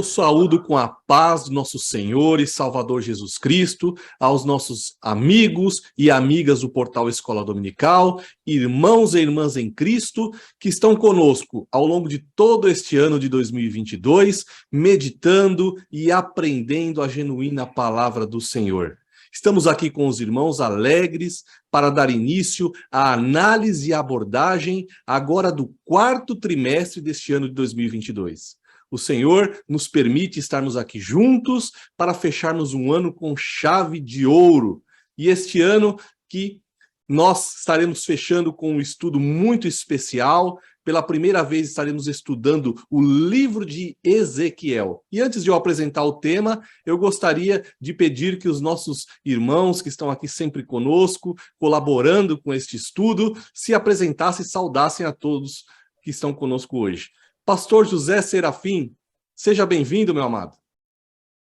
Eu saúdo com a paz do nosso Senhor e Salvador Jesus Cristo, aos nossos amigos e amigas do portal Escola Dominical, irmãos e irmãs em Cristo, que estão conosco ao longo de todo este ano de 2022, meditando e aprendendo a genuína palavra do Senhor. Estamos aqui com os irmãos alegres para dar início à análise e abordagem agora do quarto trimestre deste ano de 2022. O Senhor nos permite estarmos aqui juntos para fecharmos um ano com chave de ouro. E este ano que nós estaremos fechando com um estudo muito especial. Pela primeira vez estaremos estudando o livro de Ezequiel. E antes de eu apresentar o tema, eu gostaria de pedir que os nossos irmãos que estão aqui sempre conosco, colaborando com este estudo, se apresentassem e saudassem a todos que estão conosco hoje. Pastor José Serafim, seja bem-vindo, meu amado.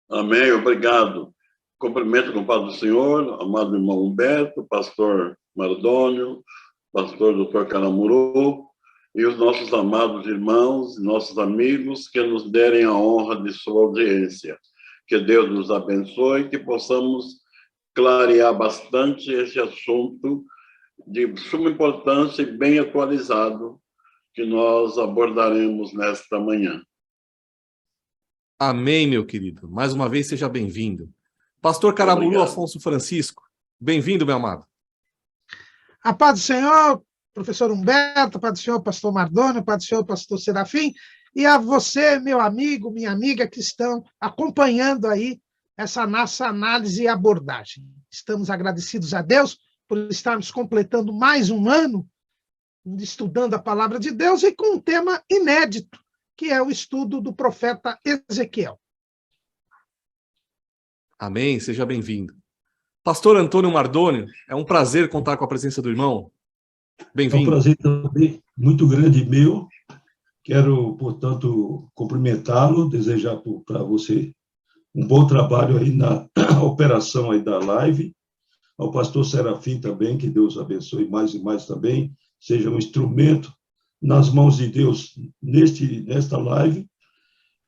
Amém, obrigado. Cumprimento com o Pai do Senhor, amado irmão Humberto, pastor Mardônio, pastor Dr. Caramuru, e os nossos amados irmãos, nossos amigos, que nos derem a honra de sua audiência. Que Deus nos abençoe, que possamos clarear bastante esse assunto de suma importância e bem atualizado, que nós abordaremos nesta manhã. Amém, meu querido. Mais uma vez, seja bem-vindo. Pastor Caramuru Afonso Francisco, bem-vindo, meu amado. A paz do Senhor, professor Humberto, a paz do Senhor, pastor Mardônio, a paz do Senhor, pastor Serafim, e a você, meu amigo, minha amiga, que estão acompanhando aí essa nossa análise e abordagem. Estamos agradecidos a Deus por estarmos completando mais um ano estudando a palavra de Deus e com um tema inédito, que é o estudo do profeta Ezequiel. Amém, seja bem-vindo. Pastor Antônio Mardônio, é um prazer contar com a presença do irmão. Bem-vindo. É um prazer também muito grande meu. Quero, portanto, cumprimentá-lo, desejar para você um bom trabalho aí na operação aí da live. Ao pastor Serafim também, que Deus abençoe mais e mais também, seja um instrumento nas mãos de Deus nesta live,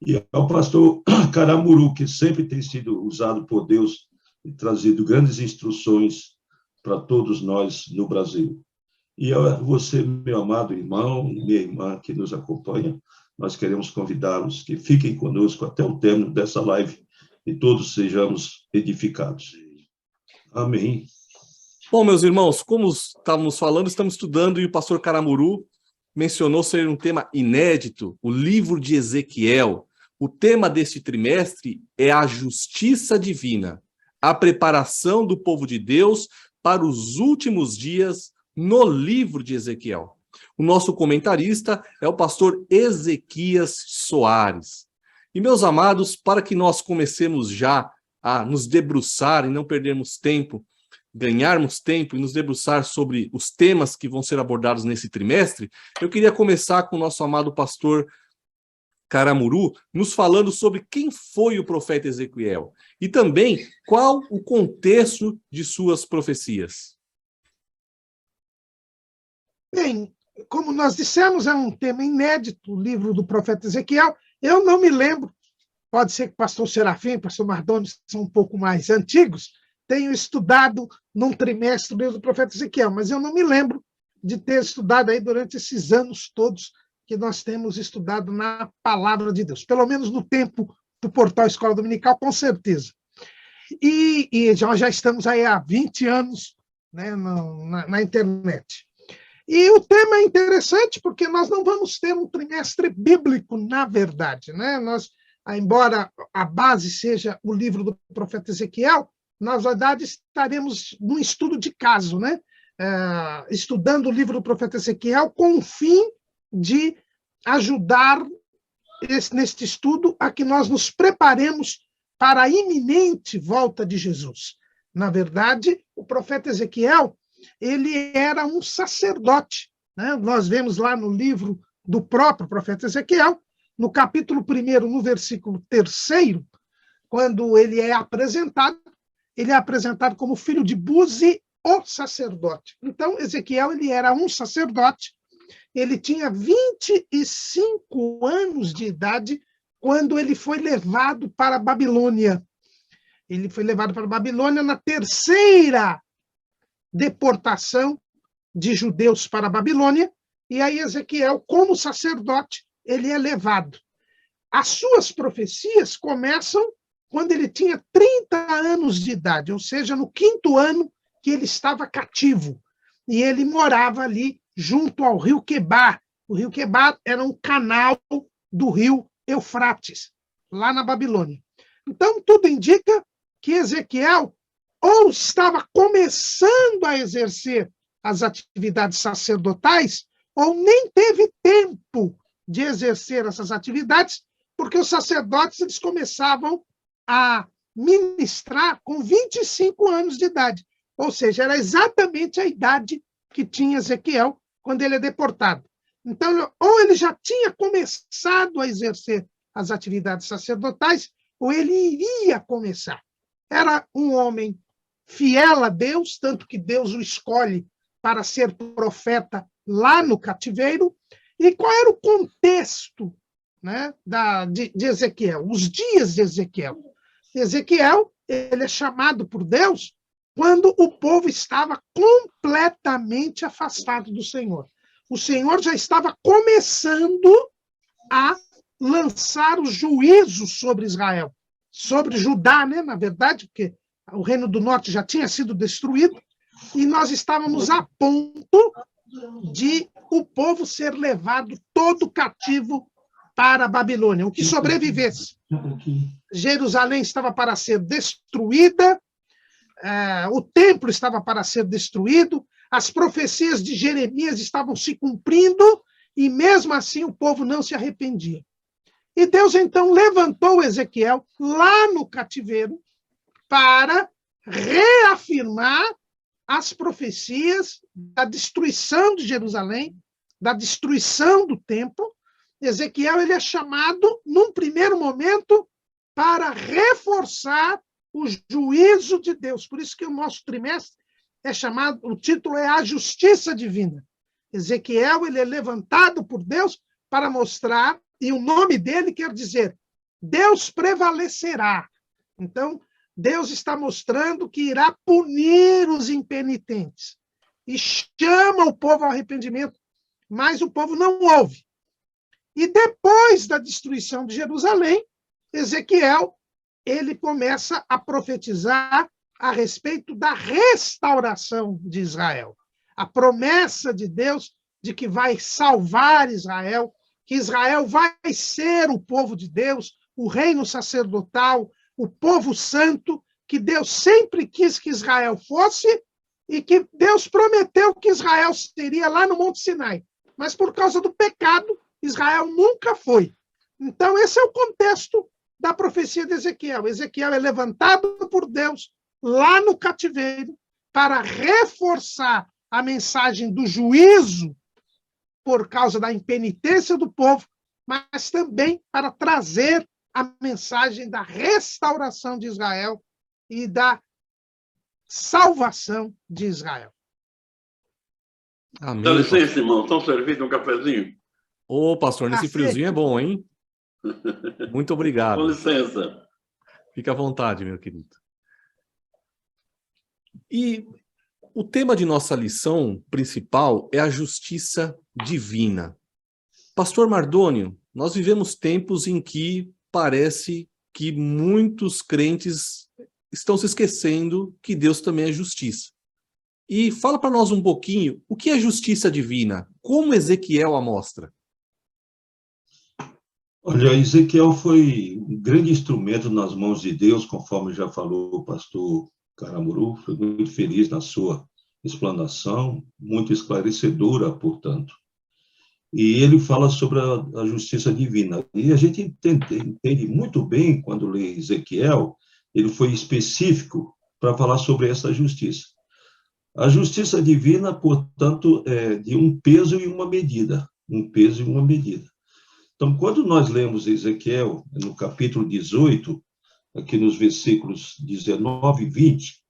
e ao pastor Caramuru, que sempre tem sido usado por Deus e trazido grandes instruções para todos nós no Brasil. E a você, meu amado irmão e minha irmã que nos acompanha, nós queremos convidá-los que fiquem conosco até o término dessa live e todos sejamos edificados. Amém. Bom, meus irmãos, como estávamos falando, estamos estudando e o pastor Caramuru mencionou ser um tema inédito, o livro de Ezequiel. O tema deste trimestre é a justiça divina, a preparação do povo de Deus para os últimos dias no livro de Ezequiel. O nosso comentarista é o pastor Ezequias Soares. E, meus amados, para que nós comecemos já a nos debruçar e não perdermos tempo, ganharmos tempo e nos debruçar sobre os temas que vão ser abordados nesse trimestre, eu queria começar com o nosso amado pastor Caramuru, nos falando sobre quem foi o profeta Ezequiel e também qual o contexto de suas profecias. Bem, como nós dissemos, é um tema inédito, o livro do profeta Ezequiel. Eu não me lembro, pode ser que o pastor Serafim, pastor Mardônio são um pouco mais antigos, tenho estudado num trimestre o livro do profeta Ezequiel, mas eu não me lembro de ter estudado aí durante esses anos todos que nós temos estudado na palavra de Deus, pelo menos no tempo do portal Escola Dominical, com certeza. E já estamos aí há 20 anos, né, na internet. E o tema é interessante porque nós não vamos ter um trimestre bíblico, na verdade, né? Embora a base seja o livro do profeta Ezequiel, na verdade, estaremos num estudo de caso, né? Estudando o livro do profeta Ezequiel com o fim de ajudar neste estudo a que nós nos preparemos para a iminente volta de Jesus. Na verdade, o profeta Ezequiel, ele era um sacerdote, né? Nós vemos lá no livro do próprio profeta Ezequiel, no capítulo 1, no versículo 3, quando ele é apresentado como filho de Buzi, o sacerdote. Então, Ezequiel, ele era um sacerdote, ele tinha 25 anos de idade quando ele foi levado para a Babilônia. Ele foi levado para a Babilônia na terceira deportação de judeus para a Babilônia, e aí Ezequiel, como sacerdote, ele é levado. As suas profecias começam quando ele tinha 30 anos de idade, ou seja, no 5º ano que ele estava cativo. E ele morava ali junto ao rio Quebar. O rio Quebar era um canal do rio Eufrates, lá na Babilônia. Então, tudo indica que Ezequiel ou estava começando a exercer as atividades sacerdotais, ou nem teve tempo de exercer essas atividades, porque os sacerdotes eles começavam a ministrar com 25 anos de idade. Ou seja, era exatamente a idade que tinha Ezequiel quando ele é deportado. Então, ou ele já tinha começado a exercer as atividades sacerdotais, ou ele iria começar. Era um homem fiel a Deus, tanto que Deus o escolhe para ser profeta lá no cativeiro. E qual era o contexto, né, de Ezequiel? Os dias de Ezequiel. Ezequiel, ele é chamado por Deus quando o povo estava completamente afastado do Senhor. O Senhor já estava começando a lançar o juízo sobre Israel, sobre Judá, né, na verdade, porque o Reino do Norte já tinha sido destruído, e nós estávamos a ponto de o povo ser levado todo cativo para a Babilônia. O que sobrevivesse. Jerusalém estava para ser destruída, o templo estava para ser destruído, as profecias de Jeremias estavam se cumprindo, e mesmo assim o povo não se arrependia. E Deus então levantou Ezequiel lá no cativeiro para reafirmar as profecias da destruição de Jerusalém, da destruição do templo. Ezequiel ele é chamado, num primeiro momento, para reforçar o juízo de Deus. Por isso que o nosso trimestre é chamado, o título é A Justiça Divina. Ezequiel ele é levantado por Deus para mostrar, e o nome dele quer dizer, Deus prevalecerá. Então, Deus está mostrando que irá punir os impenitentes. E chama o povo ao arrependimento, mas o povo não ouve. E depois da destruição de Jerusalém, Ezequiel ele começa a profetizar a respeito da restauração de Israel. A promessa de Deus de que vai salvar Israel, que Israel vai ser o povo de Deus, o reino sacerdotal, o povo santo, que Deus sempre quis que Israel fosse e que Deus prometeu que Israel seria lá no Monte Sinai. Mas por causa do pecado, Israel nunca foi. Então, esse é o contexto da profecia de Ezequiel. Ezequiel é levantado por Deus lá no cativeiro para reforçar a mensagem do juízo por causa da impenitência do povo, mas também para trazer a mensagem da restauração de Israel e da salvação de Israel. Amém. Dá licença, irmão. Estão servindo um cafezinho? Ô, pastor, nesse friozinho é bom, hein? Muito obrigado. Com licença. Fique à vontade, meu querido. E o tema de nossa lição principal é a justiça divina. Pastor Mardônio, nós vivemos tempos em que parece que muitos crentes estão se esquecendo que Deus também é justiça. E fala para nós um pouquinho o que é justiça divina, como Ezequiel a mostra. Olha, Ezequiel foi um grande instrumento nas mãos de Deus, conforme já falou o pastor Caramuru. Foi muito feliz na sua explanação, muito esclarecedora, portanto. E ele fala sobre a justiça divina. E a gente entende muito bem, quando lê Ezequiel, ele foi específico para falar sobre essa justiça. A justiça divina, portanto, é de um peso e uma medida. Um peso e uma medida. Então, quando nós lemos Ezequiel, no capítulo 18, aqui nos versículos 19 e 20,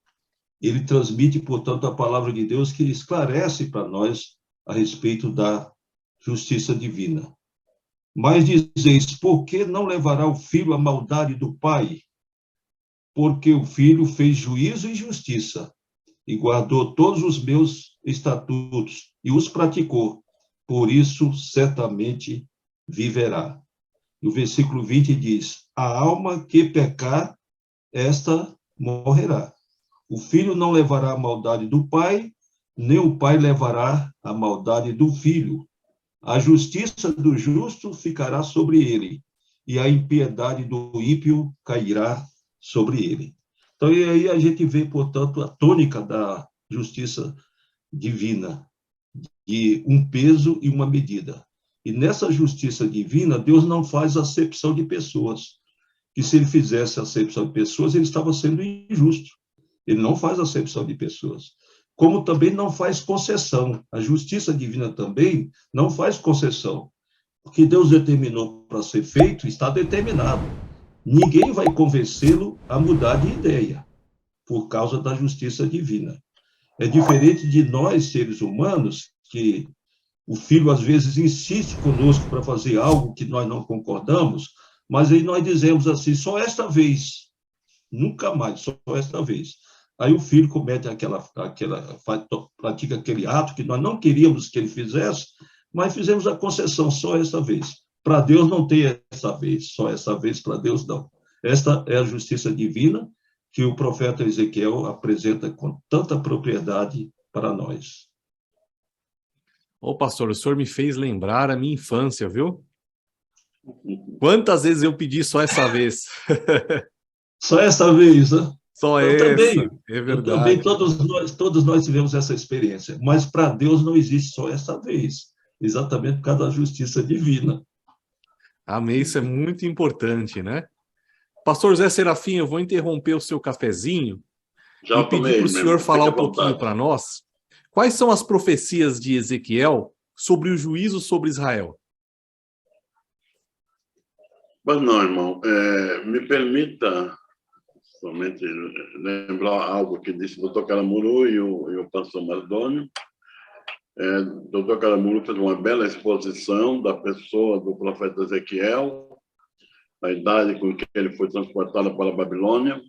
ele transmite, portanto, a palavra de Deus que esclarece para nós a respeito da justiça divina. Mas dizeis, por que não levará o filho a maldade do pai? Porque o filho fez juízo e justiça, e guardou todos os meus estatutos, e os praticou. Por isso, certamente viverá. No versículo 20 diz, a alma que pecar, esta morrerá. O filho não levará a maldade do pai, nem o pai levará a maldade do filho. A justiça do justo ficará sobre ele, e a impiedade do ímpio cairá sobre ele. Então, e aí a gente vê, portanto, a tônica da justiça divina, de um peso e uma medida. E nessa justiça divina, Deus não faz acepção de pessoas, que se ele fizesse acepção de pessoas, ele estava sendo injusto. Ele não faz acepção de pessoas. Como também não faz concessão. A justiça divina também não faz concessão. O que Deus determinou para ser feito está determinado. Ninguém vai convencê-lo a mudar de ideia, por causa da justiça divina. É diferente de nós, seres humanos, que o filho às vezes insiste conosco para fazer algo que nós não concordamos, mas aí nós dizemos assim, só esta vez, nunca mais, só esta vez. Aí o filho comete pratica aquele ato que nós não queríamos que ele fizesse, mas fizemos a concessão só essa vez. Para Deus não tem essa vez, só essa vez para Deus não. Esta é a justiça divina que o profeta Ezequiel apresenta com tanta propriedade para nós. Ô, pastor, o senhor me fez lembrar a minha infância, viu? Quantas vezes eu pedi só essa vez? Só essa vez, né? Só Eu essa, também, é eu também, verdade. todos nós tivemos essa experiência, mas para Deus não existe só essa vez, exatamente por causa da justiça divina. Amém, isso é muito importante, né? Pastor Zé Serafim, eu vou interromper o seu cafezinho Já e pedir tomei, para o meu senhor irmão. falar Fique um à pouquinho vontade. para nós. Quais são as profecias de Ezequiel sobre o juízo sobre Israel? Mas não, irmão. Me permita somente lembrar algo que disse o Dr. Caramuru e o pastor Mardônio. O Dr. Caramuru fez uma bela exposição da pessoa do profeta Ezequiel, a idade com que ele foi transportado para a Babilônia.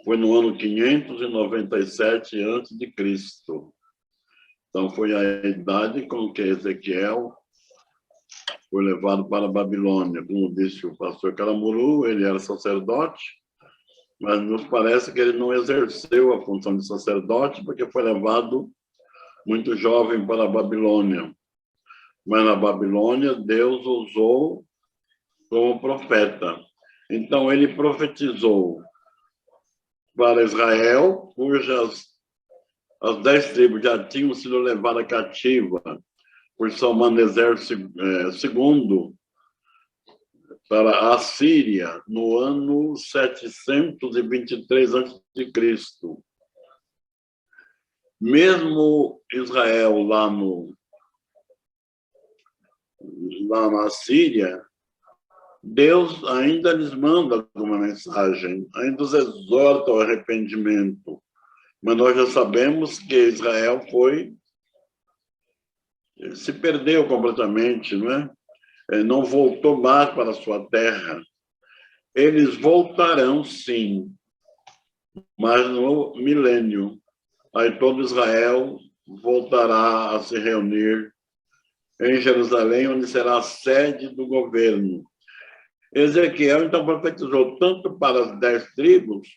Foi no ano 597 a.C. Então, foi a idade com que Ezequiel foi levado para a Babilônia. Como disse o pastor Caramuru, ele era sacerdote, mas nos parece que ele não exerceu a função de sacerdote, porque foi levado muito jovem para a Babilônia. Mas na Babilônia, Deus usou como profeta. Então, ele profetizou para Israel, cujas as 10 tribos já tinham sido levadas cativa por Salmaneser II para a Síria no ano 723 a.C. Mesmo Israel lá na Síria, Deus ainda lhes manda uma mensagem, ainda os exorta ao arrependimento. Mas nós já sabemos que Israel se perdeu completamente, não é? Não voltou mais para a sua terra. Eles voltarão, sim, mas no milênio. Aí todo Israel voltará a se reunir em Jerusalém, onde será a sede do governo. Ezequiel, então, profetizou tanto para as 10 tribos,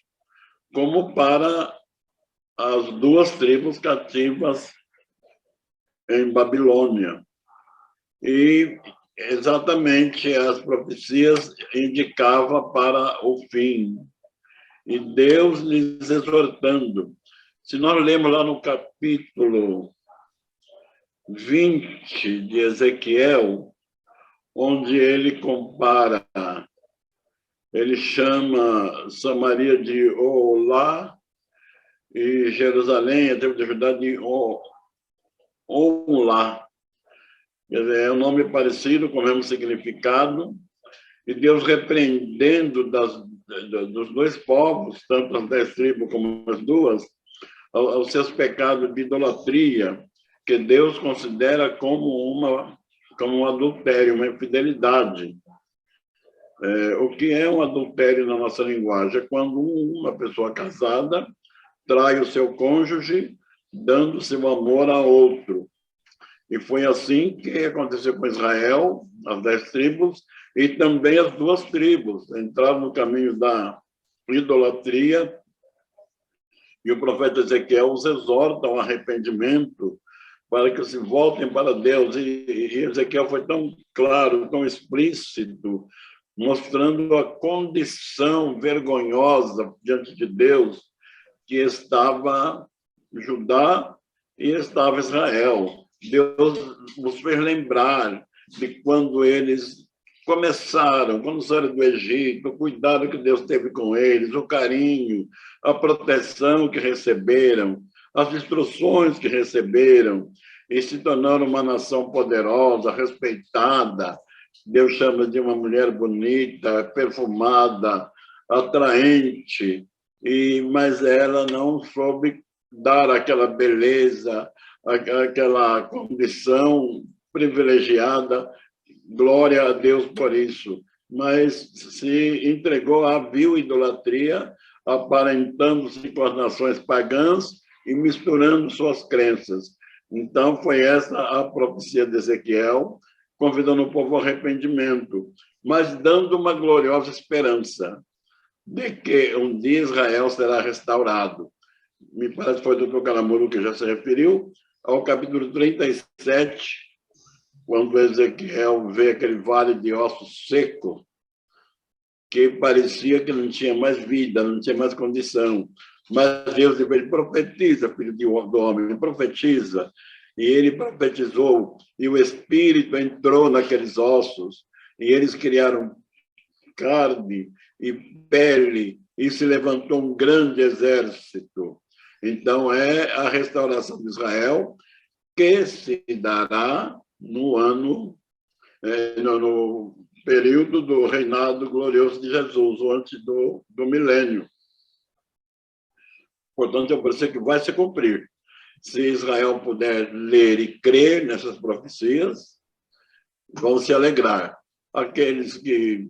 como para as 2 tribos cativas em Babilônia. E exatamente as profecias indicavam para o fim. E Deus lhes exortando. Se nós lemos lá no capítulo 20 de Ezequiel, onde ele compara, ele chama Samaria de Olá e Jerusalém, a tribo de Judá, de Olá. Quer dizer, é um nome parecido, com o mesmo significado, e Deus repreendendo dos 2 povos, tanto as 10 tribos como as 2, aos seus pecados de idolatria, que Deus considera como uma como um adultério, uma infidelidade. O que é um adultério na nossa linguagem? É quando uma pessoa casada trai o seu cônjuge, dando seu amor a outro. E foi assim que aconteceu com Israel, as 10 tribos, e também as 2 tribos entraram no caminho da idolatria, e o profeta Ezequiel os exorta ao arrependimento, para que se voltem para Deus. E Ezequiel foi tão claro, tão explícito, mostrando a condição vergonhosa diante de Deus que estava Judá e estava Israel. Deus nos fez lembrar de quando eles começaram, quando saíram do Egito, o cuidado que Deus teve com eles, o carinho, a proteção que receberam, as instruções que receberam, e se tornaram uma nação poderosa, respeitada. Deus chama de uma mulher bonita, perfumada, atraente, mas ela não soube dar aquela beleza, aquela condição privilegiada. Glória a Deus por isso. Mas se entregou à vil idolatria, aparentando-se com as nações pagãs e misturando suas crenças. Então, foi essa a profecia de Ezequiel, convidando o povo ao arrependimento, mas dando uma gloriosa esperança de que um dia Israel será restaurado. Me parece que foi o Dr. Caramuru que já se referiu ao capítulo 37, quando Ezequiel vê aquele vale de ossos seco, que parecia que não tinha mais vida, não tinha mais condição. Mas Deus, ele profetiza, filho do homem, profetiza. E ele profetizou, e o Espírito entrou naqueles ossos, e eles criaram carne e pele, e se levantou um grande exército. Então, é a restauração de Israel, que se dará no período do reinado glorioso de Jesus, ou antes do milênio. Portanto, eu pensei que vai se cumprir. Se Israel puder ler e crer nessas profecias, vão se alegrar. Aqueles que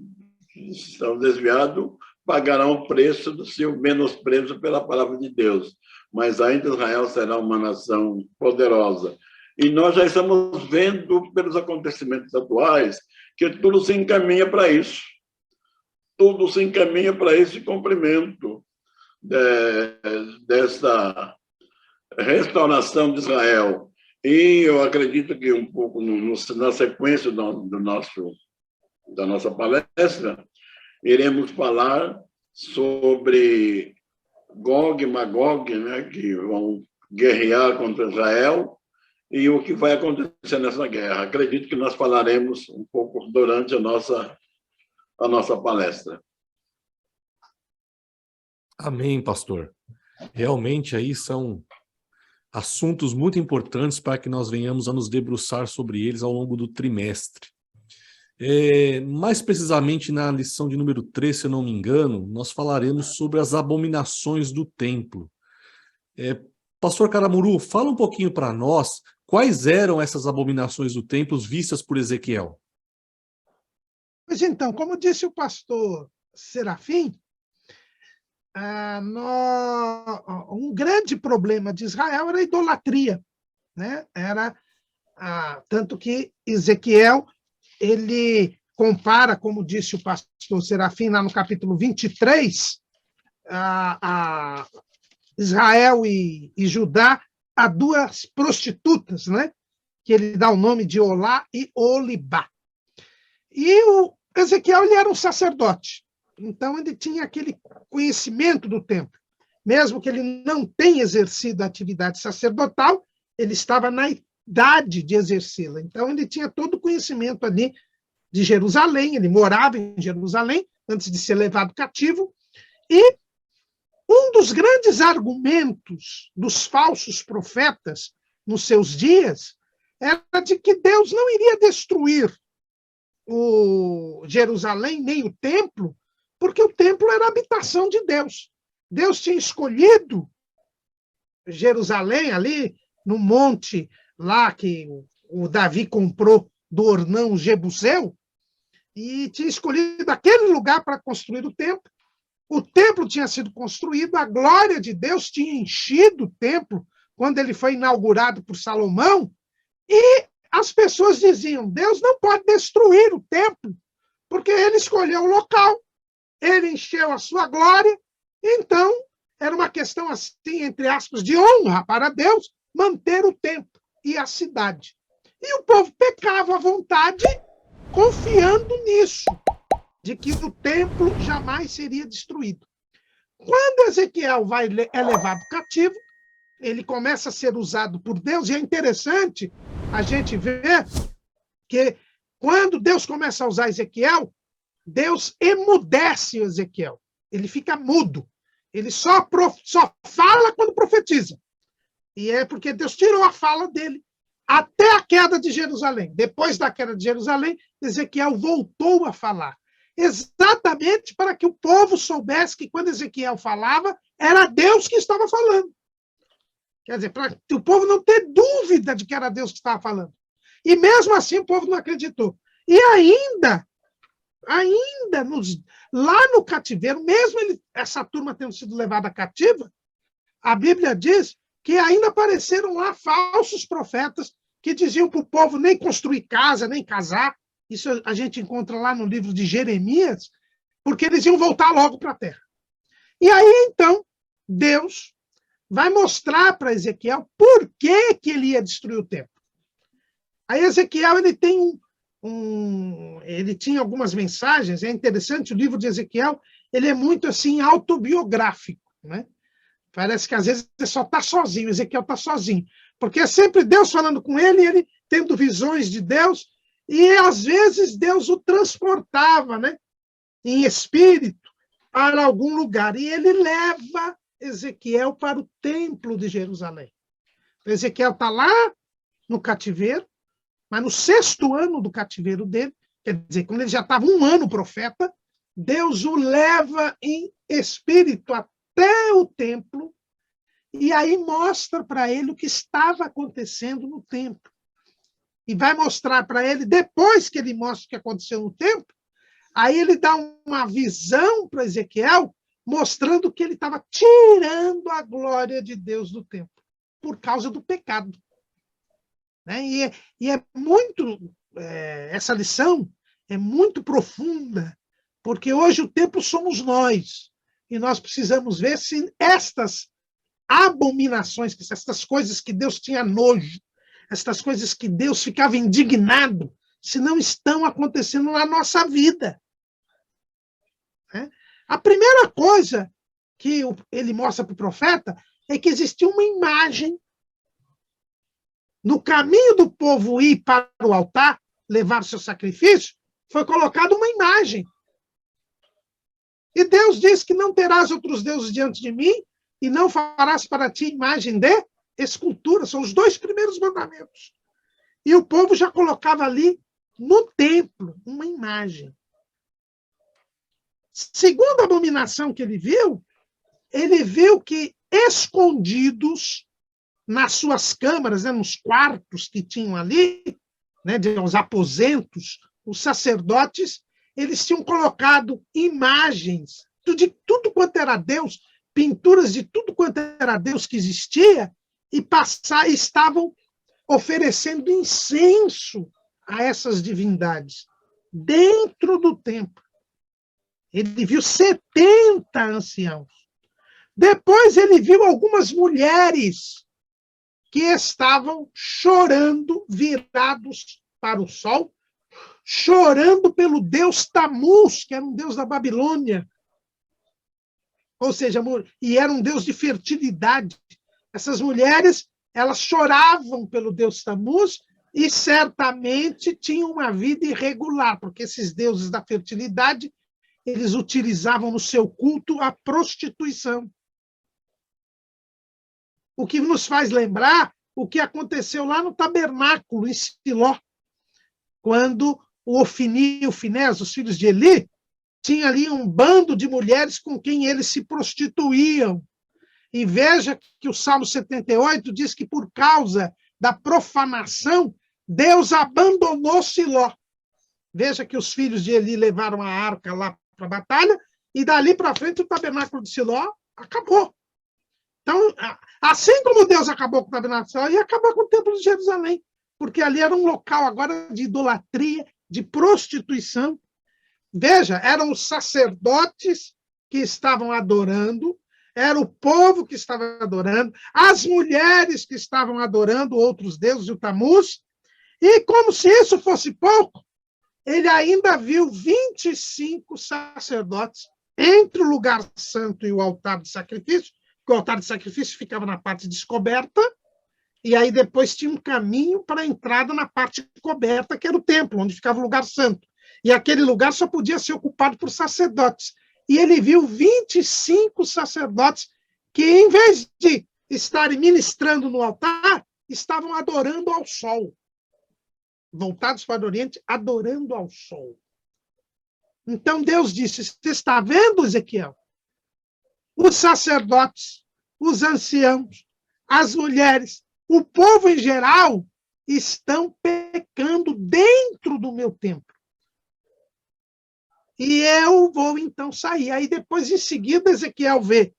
estão desviados pagarão o preço do seu menosprezo pela palavra de Deus. Mas ainda Israel será uma nação poderosa. E nós já estamos vendo, pelos acontecimentos atuais, que tudo se encaminha para isso. Tudo se encaminha para esse cumprimento dessa restauração de Israel. E eu acredito que um pouco na sequência da nossa palestra, iremos falar sobre Gog e Magog, né, que vão guerrear contra Israel, e o que vai acontecer nessa guerra. Acredito que nós falaremos um pouco durante a nossa palestra. Amém, pastor. Realmente aí são assuntos muito importantes para que nós venhamos a nos debruçar sobre eles ao longo do trimestre. Mais precisamente na lição de número 3, se eu não me engano, nós falaremos sobre as abominações do templo. Pastor Caramuru, fala um pouquinho para nós quais eram essas abominações do templo vistas por Ezequiel. Pois então, como disse o pastor Serafim, um grande problema de Israel era a idolatria, né? Tanto que Ezequiel, ele compara, como disse o pastor Serafim, lá no capítulo 23, a Israel e Judá a 2 prostitutas, né? Que ele dá o nome de Olá e Olibá. E o Ezequiel, ele era um sacerdote, então ele tinha aquele conhecimento do templo. Mesmo que ele não tenha exercido a atividade sacerdotal, ele estava na idade de exercê-la. Então ele tinha todo o conhecimento ali de Jerusalém, ele morava em Jerusalém antes de ser levado cativo, e um dos grandes argumentos dos falsos profetas nos seus dias era de que Deus não iria destruir o Jerusalém, nem o templo, porque o templo era a habitação de Deus. Deus tinha escolhido Jerusalém, ali no monte lá que o Davi comprou do Ornão Jebuseu, e tinha escolhido aquele lugar para construir o templo. O templo tinha sido construído, a glória de Deus tinha enchido o templo quando ele foi inaugurado por Salomão, e as pessoas diziam, Deus não pode destruir o templo, porque ele escolheu o local, ele encheu a sua glória, então era uma questão assim, entre aspas, de honra para Deus, manter o templo e a cidade. E o povo pecava à vontade, confiando nisso, de que o templo jamais seria destruído. Quando Ezequiel é levado cativo, ele começa a ser usado por Deus, e é interessante a gente ver que quando Deus começa a usar Ezequiel, Deus emudece Ezequiel. Ele fica mudo. Ele só fala quando profetiza. E é porque Deus tirou a fala dele até a queda de Jerusalém. Depois da queda de Jerusalém, Ezequiel voltou a falar. Exatamente para que o povo soubesse que quando Ezequiel falava, era Deus que estava falando. Quer dizer, para o povo não ter dúvida de que era Deus que estava falando. E mesmo assim o povo não acreditou. E ainda lá no cativeiro, mesmo essa turma tendo sido levada cativa, a Bíblia diz que ainda apareceram lá falsos profetas que diziam para o povo nem construir casa, nem casar. Isso a gente encontra lá no livro de Jeremias, porque eles iam voltar logo para a terra. E aí, então, Deus vai mostrar para Ezequiel por que ele ia destruir o templo. Aí Ezequiel ele tem ele tinha algumas mensagens, é interessante, o livro de Ezequiel ele é muito assim autobiográfico, né? Parece que às vezes ele só está sozinho, Ezequiel está sozinho, porque é sempre Deus falando com ele, ele tendo visões de Deus, e às vezes Deus o transportava, né, em espírito para algum lugar, e ele leva Ezequiel para o templo de Jerusalém. Ezequiel está lá no cativeiro, mas no 6º ano do cativeiro dele, quer dizer, quando ele já estava 1 ano profeta, Deus o leva em espírito até o templo, e aí mostra para ele o que estava acontecendo no templo. E vai mostrar para ele, depois que ele mostra o que aconteceu no templo, aí ele dá uma visão para Ezequiel, mostrando que ele estava tirando a glória de Deus do templo, por causa do pecado. Né? E é muito, essa lição é muito profunda, porque hoje o templo somos nós, e nós precisamos ver se estas abominações, estas coisas que Deus tinha nojo, estas coisas que Deus ficava indignado, se não estão acontecendo na nossa vida. Né? A primeira coisa que ele mostra para o profeta é que existia uma imagem no caminho do povo ir para o altar, levar o seu sacrifício, foi colocada uma imagem. E Deus diz que não terás outros deuses diante de mim e não farás para ti imagem de escultura. São os 2 primeiros mandamentos. E o povo já colocava ali no templo uma imagem. Segunda abominação que ele viu que escondidos nas suas câmaras, né, nos quartos que tinham ali, né, os aposentos, os sacerdotes, eles tinham colocado imagens de tudo quanto era Deus, pinturas de tudo quanto era Deus que existia, e estavam oferecendo incenso a essas divindades dentro do templo. Ele viu 70 anciãos. Depois ele viu algumas mulheres que estavam chorando, virados para o sol, chorando pelo deus Tamuz, que era um deus da Babilônia. Ou seja, e era um deus de fertilidade. Essas mulheres, elas choravam pelo deus Tamuz e certamente tinham uma vida irregular, porque esses deuses da fertilidade, eles utilizavam no seu culto a prostituição. O que nos faz lembrar o que aconteceu lá no tabernáculo, em Siló, quando o Ofni e o Finés, os filhos de Eli, tinha ali um bando de mulheres com quem eles se prostituíam. E veja que o Salmo 78 diz que por causa da profanação, Deus abandonou Siló. Veja que os filhos de Eli levaram a arca lá para a batalha, e dali para frente o tabernáculo de Siló acabou. Então, assim como Deus acabou com o tabernáculo de Siló, ia acabar com o templo de Jerusalém, porque ali era um local agora de idolatria, de prostituição. Veja, eram os sacerdotes que estavam adorando, era o povo que estava adorando, as mulheres que estavam adorando outros deuses, o Tamuz, e como se isso fosse pouco, ele ainda viu 25 sacerdotes entre o lugar santo e o altar de sacrifício, porque o altar de sacrifício ficava na parte descoberta, e aí depois tinha um caminho para a entrada na parte coberta, que era o templo, onde ficava o lugar santo. E aquele lugar só podia ser ocupado por sacerdotes. E ele viu 25 sacerdotes que, em vez de estarem ministrando no altar, estavam adorando ao sol. Voltados para o Oriente, adorando ao sol. Então Deus disse, você está vendo, Ezequiel? Os sacerdotes, os anciãos, as mulheres, o povo em geral estão pecando dentro do meu templo. E eu vou então sair. Aí depois, em seguida, Ezequiel vê.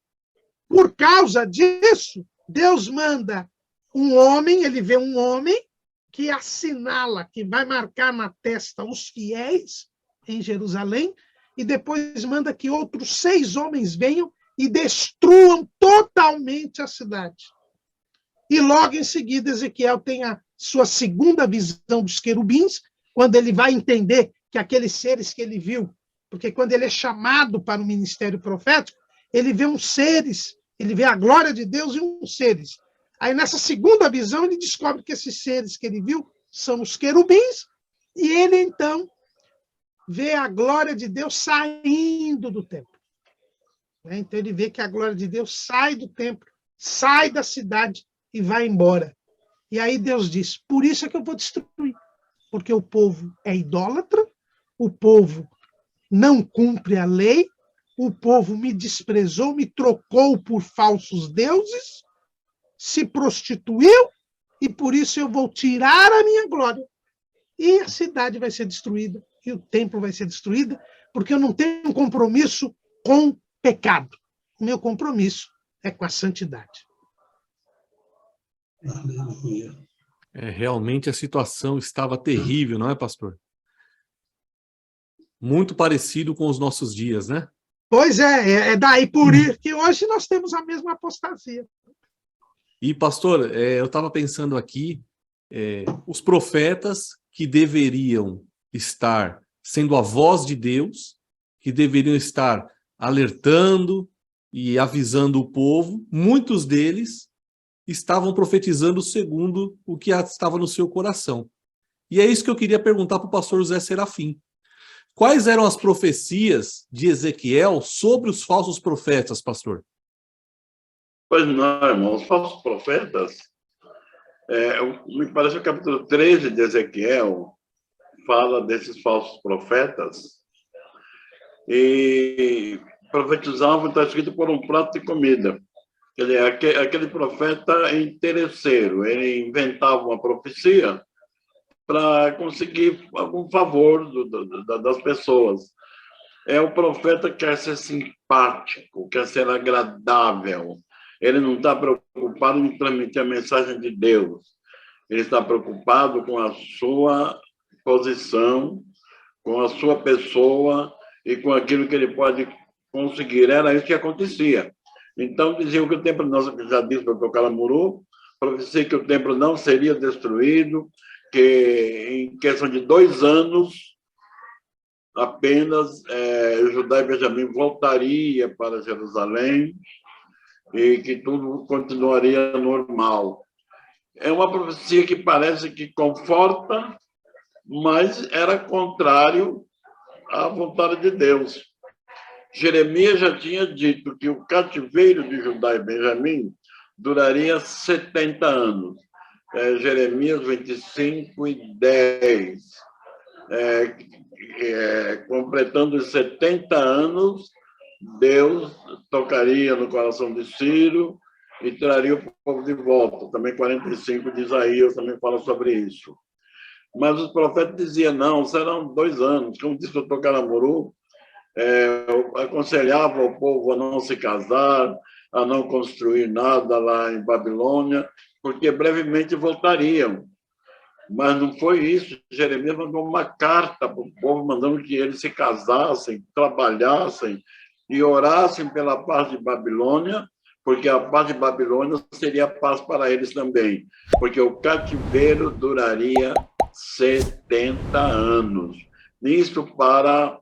Por causa disso, Deus manda um homem, ele vê um homem que assinala, que vai marcar na testa os fiéis em Jerusalém, e depois manda que outros 6 homens venham e destruam totalmente a cidade. E logo em seguida, Ezequiel tem a sua segunda visão dos querubins, quando ele vai entender que aqueles seres que ele viu, porque quando ele é chamado para o ministério profético, ele vê uns seres, ele vê a glória de Deus e uns seres. Aí, nessa segunda visão, ele descobre que esses seres que ele viu são os querubins, e ele, então, vê a glória de Deus saindo do templo. Então, ele vê que a glória de Deus sai do templo, sai da cidade e vai embora. E aí Deus diz, por isso é que eu vou destruir, porque o povo é idólatra, o povo não cumpre a lei, o povo me desprezou, me trocou por falsos deuses, se prostituiu, e por isso eu vou tirar a minha glória. E a cidade vai ser destruída, e o templo vai ser destruído, porque eu não tenho um compromisso com pecado. O meu compromisso é com a santidade. Aleluia. Realmente a situação estava terrível, não é, pastor? Muito parecido com os nossos dias, né? Pois é daí por isso que hoje nós temos a mesma apostasia. E, pastor, eu estava pensando aqui, os profetas que deveriam estar sendo a voz de Deus, que deveriam estar alertando e avisando o povo, muitos deles estavam profetizando segundo o que estava no seu coração. E é isso que eu queria perguntar para o pastor José Serafim. Quais eram as profecias de Ezequiel sobre os falsos profetas, pastor? Pois não, irmão, os falsos profetas, me parece que o capítulo 13 de Ezequiel fala desses falsos profetas e profetizavam, está escrito, por um prato de comida. Ele é aquele profeta interesseiro, ele inventava uma profecia para conseguir algum favor das pessoas. É o profeta que quer ser simpático, quer ser agradável. Ele não está preocupado em transmitir a mensagem de Deus. Ele está preocupado com a sua posição, com a sua pessoa e com aquilo que ele pode conseguir. Era isso que acontecia. Então, diziam que o templo não, já disse o Dr. Calamuru, profecia que o templo não seria destruído, que em questão de 2 anos, apenas Judá e Benjamim voltaria para Jerusalém e que tudo continuaria normal. É uma profecia que parece que conforta, mas era contrário à vontade de Deus. Jeremias já tinha dito que o cativeiro de Judá e Benjamim duraria 70 anos. Jeremias 25:10. Completando os 70 anos, Deus tocaria no coração de Ciro e traria o povo de volta. Também 45 de Isaías também fala sobre isso. Mas os profetas diziam, não, serão 2 anos. Como disse o doutor Caramuru, aconselhava o povo a não se casar, a não construir nada lá em Babilônia, porque brevemente voltariam. Mas não foi isso. Jeremias mandou uma carta para o povo, mandando que eles se casassem, trabalhassem e orassem pela paz de Babilônia, porque a paz de Babilônia seria paz para eles também, porque o cativeiro duraria 70 anos. Isso para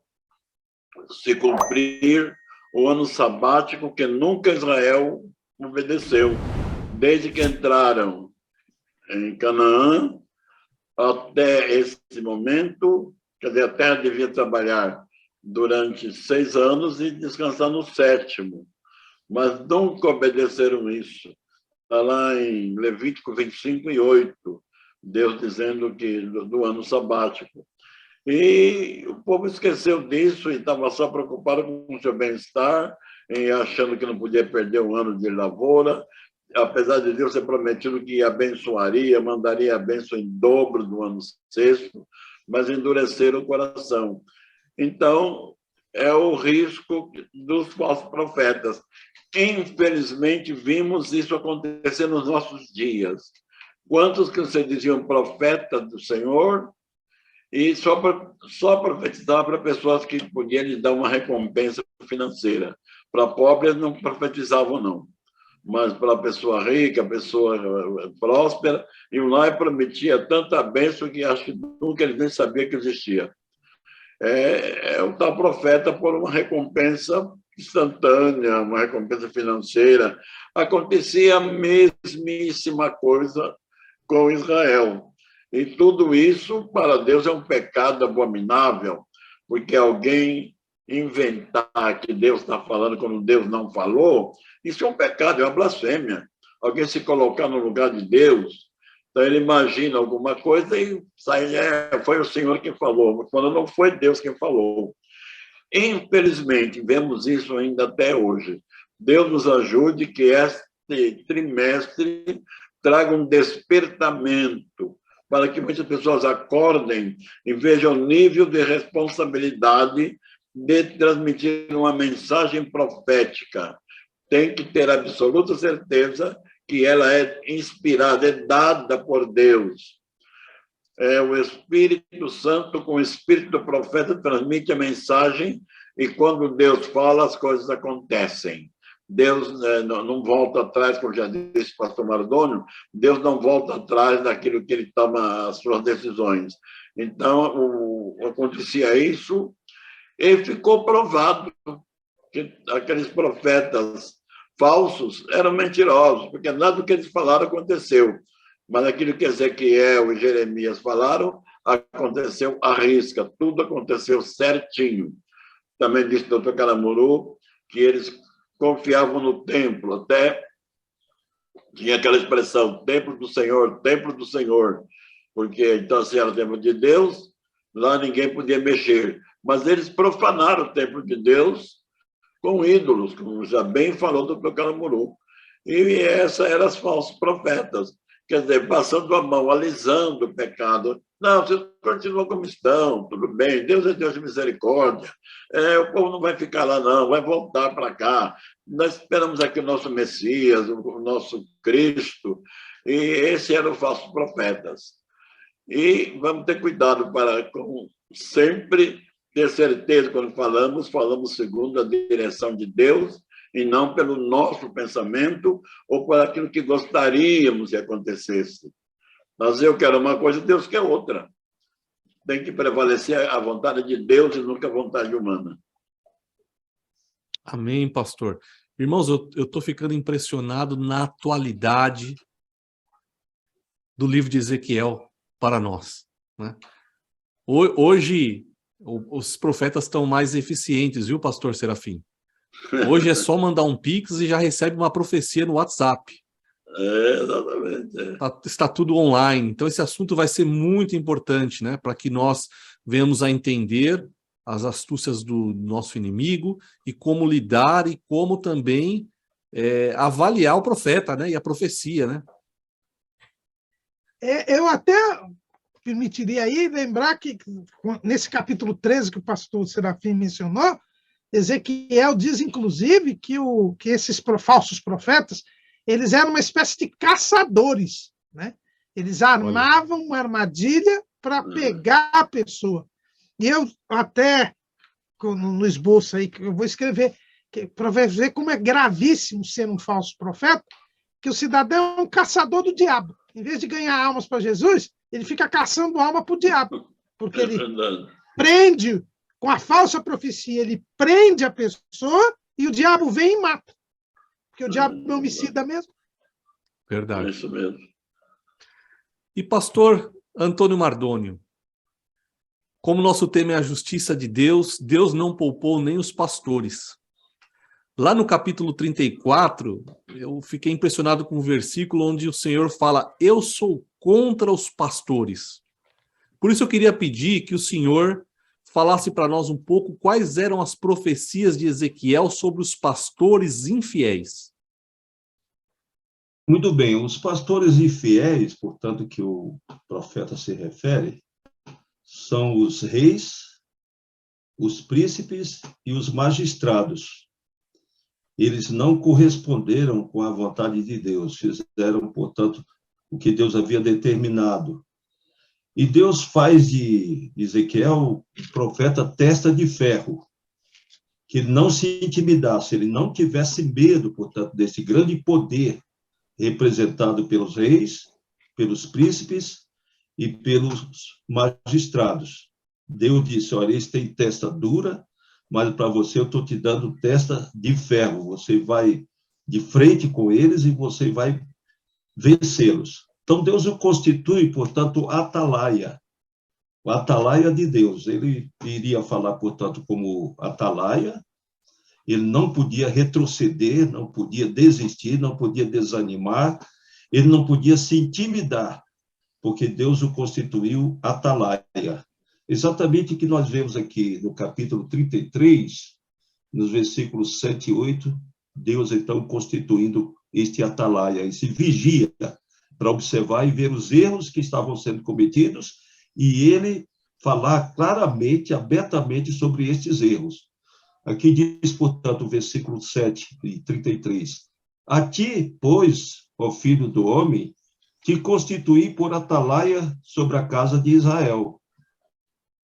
se cumprir o ano sabático que nunca Israel obedeceu. Desde que entraram em Canaã até esse momento, quer dizer, a terra devia trabalhar durante 6 anos e descansar no 7º, mas nunca obedeceram isso. Está lá em Levítico 25:8, Deus dizendo que do ano sabático. E o povo esqueceu disso e estava só preocupado com o seu bem-estar, e achando que não podia perder um ano de lavoura, apesar de Deus ter prometido que abençoaria, mandaria a bênção em dobro do ano 6º, mas endureceram o coração. Então, é o risco dos falsos profetas. Infelizmente, vimos isso acontecer nos nossos dias. Quantos que se diziam profetas do Senhor e só profetizavam para pessoas que podiam lhe dar uma recompensa financeira. Para pobres não profetizavam, não. Mas para a pessoa rica, a pessoa próspera, iam lá e prometia tanta bênção que acho que nunca eles nem sabiam que existia. É o tal profeta por uma recompensa instantânea, uma recompensa financeira. Acontecia a mesmíssima coisa com Israel. E tudo isso, para Deus, é um pecado abominável, porque alguém inventar que Deus está falando quando Deus não falou, isso é um pecado, é uma blasfêmia. Alguém se colocar no lugar de Deus, então ele imagina alguma coisa e sai, foi o Senhor quem falou, quando não foi Deus quem falou. Infelizmente, vemos isso ainda até hoje. Deus nos ajude que este trimestre traga um despertamento para que muitas pessoas acordem e vejam o nível de responsabilidade de transmitir uma mensagem profética. Tem que ter absoluta certeza que ela é inspirada, é dada por Deus. O Espírito Santo, com o Espírito do profeta, transmite a mensagem e quando Deus fala, as coisas acontecem. Deus não volta atrás, como já disse o pastor Mardônio, Deus não volta atrás daquilo que ele toma as suas decisões. Então, acontecia isso e ficou provado que aqueles profetas falsos eram mentirosos, porque nada do que eles falaram aconteceu. Mas aquilo que Ezequiel e Jeremias falaram, aconteceu à risca, tudo aconteceu certinho. Também disse o doutor Caramuru que eles confiavam no templo, até tinha aquela expressão, templo do Senhor, porque então se era o templo de Deus, lá ninguém podia mexer. Mas eles profanaram o templo de Deus com ídolos, como já bem falou o doutor Caramuru. E essas eram as falsos profetas, quer dizer, passando a mão, alisando o pecado. Não, vocês continuam como estão, tudo bem, Deus é Deus de misericórdia, o povo não vai ficar lá não, vai voltar para cá, nós esperamos aqui o nosso Messias, o nosso Cristo, e esse eram os falsos profetas. E vamos ter cuidado para sempre ter certeza, quando falamos segundo a direção de Deus, e não pelo nosso pensamento ou por aquilo que gostaríamos que acontecesse. Mas eu quero uma coisa, Deus quer outra. Tem que prevalecer a vontade de Deus e nunca a vontade humana. Amém, pastor. Irmãos, eu estou ficando impressionado na atualidade do livro de Ezequiel para nós, né? Hoje, os profetas estão mais eficientes, viu, pastor Serafim? Hoje é só mandar um Pix e já recebe uma profecia no WhatsApp. Exatamente. Está tudo online. Então, esse assunto vai ser muito importante, né? Para que nós venhamos a entender as astúcias do nosso inimigo e como lidar e como também avaliar o profeta, né? E a profecia, né? Eu até permitiria aí lembrar que, nesse capítulo 13 que o pastor Serafim mencionou, Ezequiel diz, inclusive, que esses falsos profetas, eles eram uma espécie de caçadores, né? Eles armavam uma armadilha para pegar a pessoa. E eu até, no esboço aí, que eu vou escrever, para ver como é gravíssimo ser um falso profeta, que o cidadão é um caçador do diabo. Em vez de ganhar almas para Jesus, ele fica caçando alma para o diabo, porque ele prende, com a falsa profecia, ele prende a pessoa e o diabo vem e mata. Porque o diabo é homicida mesmo. Verdade. É isso mesmo. E pastor Antônio Mardônio, como nosso tema é a justiça de Deus, Deus não poupou nem os pastores. Lá no capítulo 34, eu fiquei impressionado com o versículo onde o Senhor fala: eu sou contra os pastores. Por isso eu queria pedir que o Senhor falasse para nós um pouco quais eram as profecias de Ezequiel sobre os pastores infiéis. Muito bem, os pastores infiéis, portanto, que o profeta se refere, são os reis, os príncipes e os magistrados. Eles não corresponderam com a vontade de Deus, fizeram, portanto, o que Deus havia determinado. E Deus faz de Ezequiel um profeta testa de ferro, que ele não se intimidasse, ele não tivesse medo, portanto, desse grande poder representado pelos reis, pelos príncipes e pelos magistrados. Deus disse: olha, eles têm testa dura, mas para você eu estou te dando testa de ferro. Você vai de frente com eles e você vai vencê-los. Então, Deus o constitui, portanto, atalaia. O atalaia de Deus. Ele iria falar, portanto, como atalaia. Ele não podia retroceder, não podia desistir, não podia desanimar, ele não podia se intimidar, porque Deus o constituiu atalaia. Exatamente o que nós vemos aqui no capítulo 33, nos versículos 7 e 8, Deus, então, constituindo este atalaia, esse vigia, para observar e ver os erros que estavam sendo cometidos, e ele falar claramente, abertamente sobre estes erros. Aqui diz, portanto, o versículo 7 e 33. A ti, pois, ó filho do homem, te constituí por atalaia sobre a casa de Israel.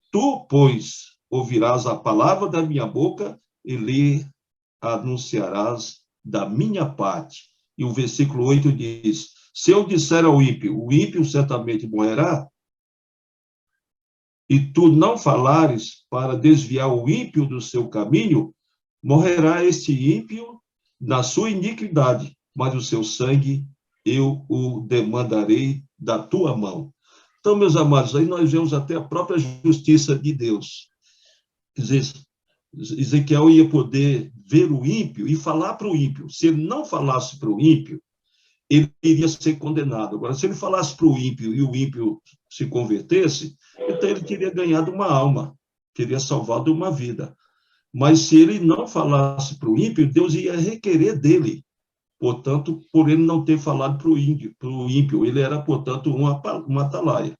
Tu, pois, ouvirás a palavra da minha boca e lhe anunciarás da minha parte. E o versículo 8 diz: se eu disser ao ímpio, o ímpio certamente morrerá, e tu não falares para desviar o ímpio do seu caminho, morrerá este ímpio na sua iniquidade, mas o seu sangue eu o demandarei da tua mão. Então, meus amados, aí nós vemos até a própria justiça de Deus. Quer dizer, Ezequiel ia poder ver o ímpio e falar para o ímpio. Se ele não falasse para o ímpio, ele iria ser condenado. Agora, se ele falasse para o ímpio e o ímpio se convertesse, então ele teria ganhado uma alma, teria salvado uma vida. Mas se ele não falasse para o ímpio, Deus ia requerer dele, portanto, por ele não ter falado para o ímpio. Ele era, portanto, uma atalaia.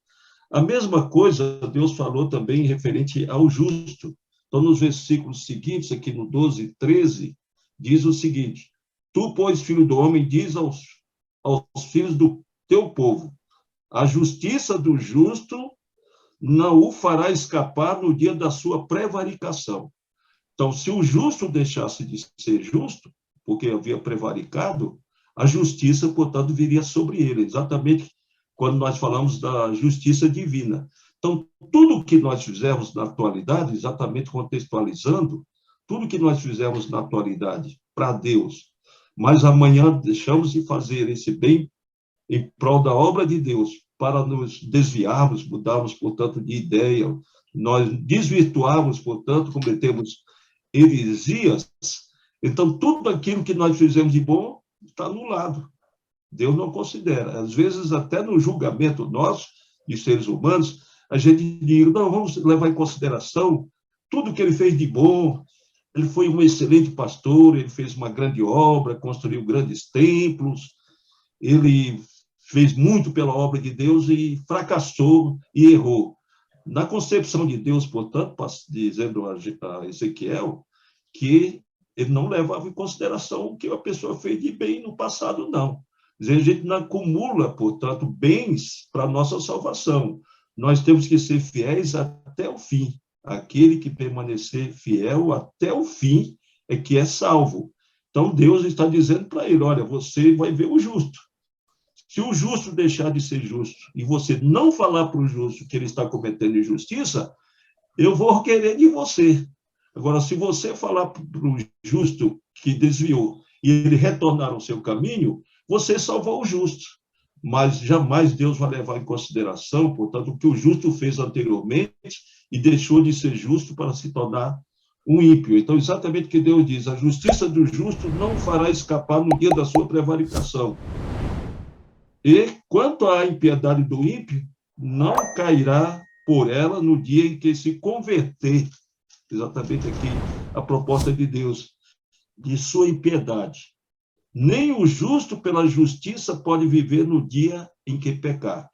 A mesma coisa Deus falou também referente ao justo. Então, nos versículos seguintes, aqui no 12 e 13, diz o seguinte: tu, pois, filho do homem, diz aos filhos do teu povo, a justiça do justo não o fará escapar no dia da sua prevaricação. Então, se o justo deixasse de ser justo, porque havia prevaricado, a justiça, portanto, viria sobre ele, exatamente quando nós falamos da justiça divina. Então, tudo que nós fizermos na atualidade, exatamente contextualizando, tudo que nós fizermos na atualidade para Deus, mas amanhã deixamos de fazer esse bem em prol da obra de Deus, para nos desviarmos, mudarmos, portanto, de ideia, nós desvirtuarmos, portanto, cometemos heresias, então tudo aquilo que nós fizemos de bom está anulado. Deus não considera. Às vezes, até no julgamento nosso, de seres humanos, a gente diz: não, vamos levar em consideração tudo que ele fez de bom. Ele foi um excelente pastor, ele fez uma grande obra, construiu grandes templos, ele fez muito pela obra de Deus e fracassou e errou. Na concepção de Deus, portanto, dizendo a Ezequiel, que ele não levava em consideração o que a pessoa fez de bem no passado, não. A gente não acumula, portanto, bens para a nossa salvação. Nós temos que ser fiéis até o fim. Aquele que permanecer fiel até o fim é que é salvo. Então, Deus está dizendo para ele, olha, você vai ver o justo. Se o justo deixar de ser justo e você não falar para o justo que ele está cometendo injustiça, eu vou querer de você. Agora, se você falar para o justo que desviou e ele retornar ao seu caminho, você salvou o justo. Mas jamais Deus vai levar em consideração, portanto, o que o justo fez anteriormente e deixou de ser justo para se tornar um ímpio. Então, exatamente o que Deus diz, a justiça do justo não fará escapar no dia da sua prevaricação. E, quanto à impiedade do ímpio, não cairá por ela no dia em que se converter. Exatamente aqui a proposta de Deus, de sua impiedade. Nem o justo pela justiça pode viver no dia em que pecar.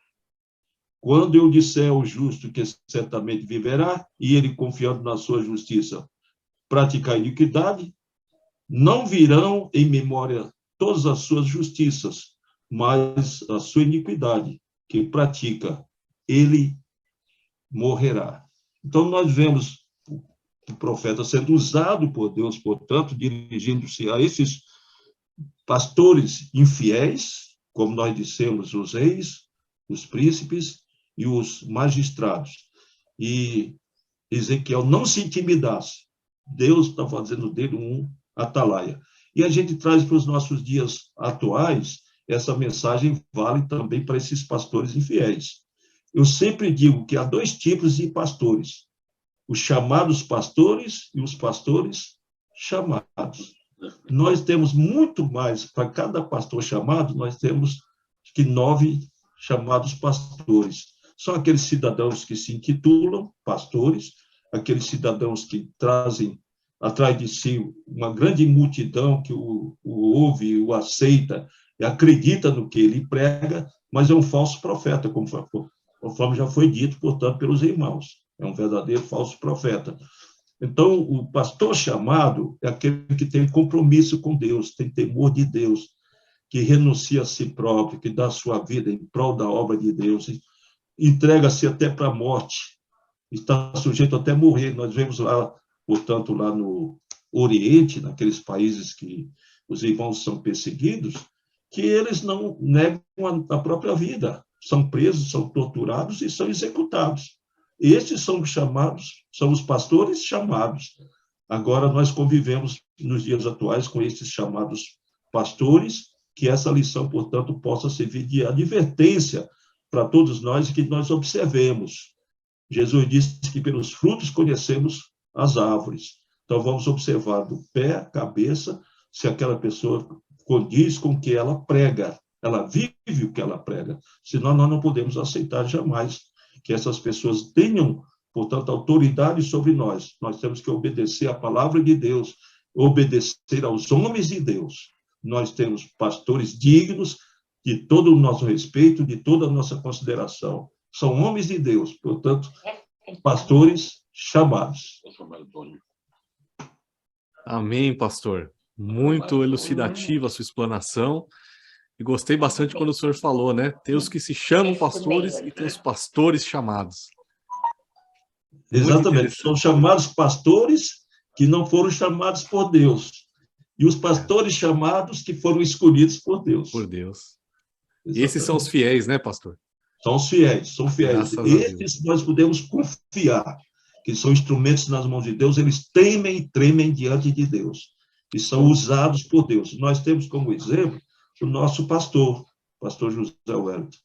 Quando eu disser ao justo que certamente viverá, e ele, confiando na sua justiça, praticar iniquidade, não virão em memória todas as suas justiças, mas a sua iniquidade que pratica, ele morrerá. Então, nós vemos o profeta sendo usado por Deus, portanto, dirigindo-se a esses pastores infiéis, como nós dissemos, os reis, os príncipes e os magistrados. E Ezequiel não se intimidasse. Deus está fazendo dele um atalaia. E a gente traz para os nossos dias atuais, essa mensagem vale também para esses pastores infiéis. Eu sempre digo que há dois tipos de pastores, os chamados pastores e os pastores chamados. Nós temos muito mais, para cada pastor chamado, nós temos que 9 chamados pastores. São aqueles cidadãos que se intitulam pastores, aqueles cidadãos que trazem atrás de si uma grande multidão que o ouve, o aceita, e acredita no que ele prega, mas é um falso profeta, conforme já foi dito, portanto, pelos irmãos. É um verdadeiro falso profeta. Então, o pastor chamado é aquele que tem compromisso com Deus, tem temor de Deus, que renuncia a si próprio, que dá a sua vida em prol da obra de Deus, entrega-se até para a morte, está sujeito até a morrer. Nós vemos lá, portanto, lá no Oriente, naqueles países que os irmãos são perseguidos, que eles não negam a própria vida, são presos, são torturados e são executados. Estes são os chamados, são os pastores chamados. Agora nós convivemos nos dias atuais com esses chamados pastores, que essa lição, portanto, possa servir de advertência para todos nós e que nós observemos. Jesus disse que pelos frutos conhecemos as árvores. Então vamos observar do pé à cabeça se aquela pessoa condiz com o que ela prega, ela vive o que ela prega. Senão nós não podemos aceitar jamais que essas pessoas tenham, portanto, autoridade sobre nós. Nós temos que obedecer à palavra de Deus, obedecer aos homens de Deus. Nós temos pastores dignos de todo o nosso respeito, de toda a nossa consideração. São homens de Deus, portanto, pastores chamados. Amém, pastor. Muito elucidativa a sua explanação. E gostei bastante quando o senhor falou, né? Tem os que se chamam pastores e tem os pastores chamados. Exatamente. São chamados pastores que não foram chamados por Deus. E os pastores chamados que foram escolhidos por Deus. Por Deus. Exatamente. Esses são os fiéis, né, pastor? São os fiéis, são fiéis. Esses nós podemos confiar, que são instrumentos nas mãos de Deus, eles temem e tremem diante de Deus. E são usados por Deus. Nós temos como exemplo o nosso pastor José Wellington.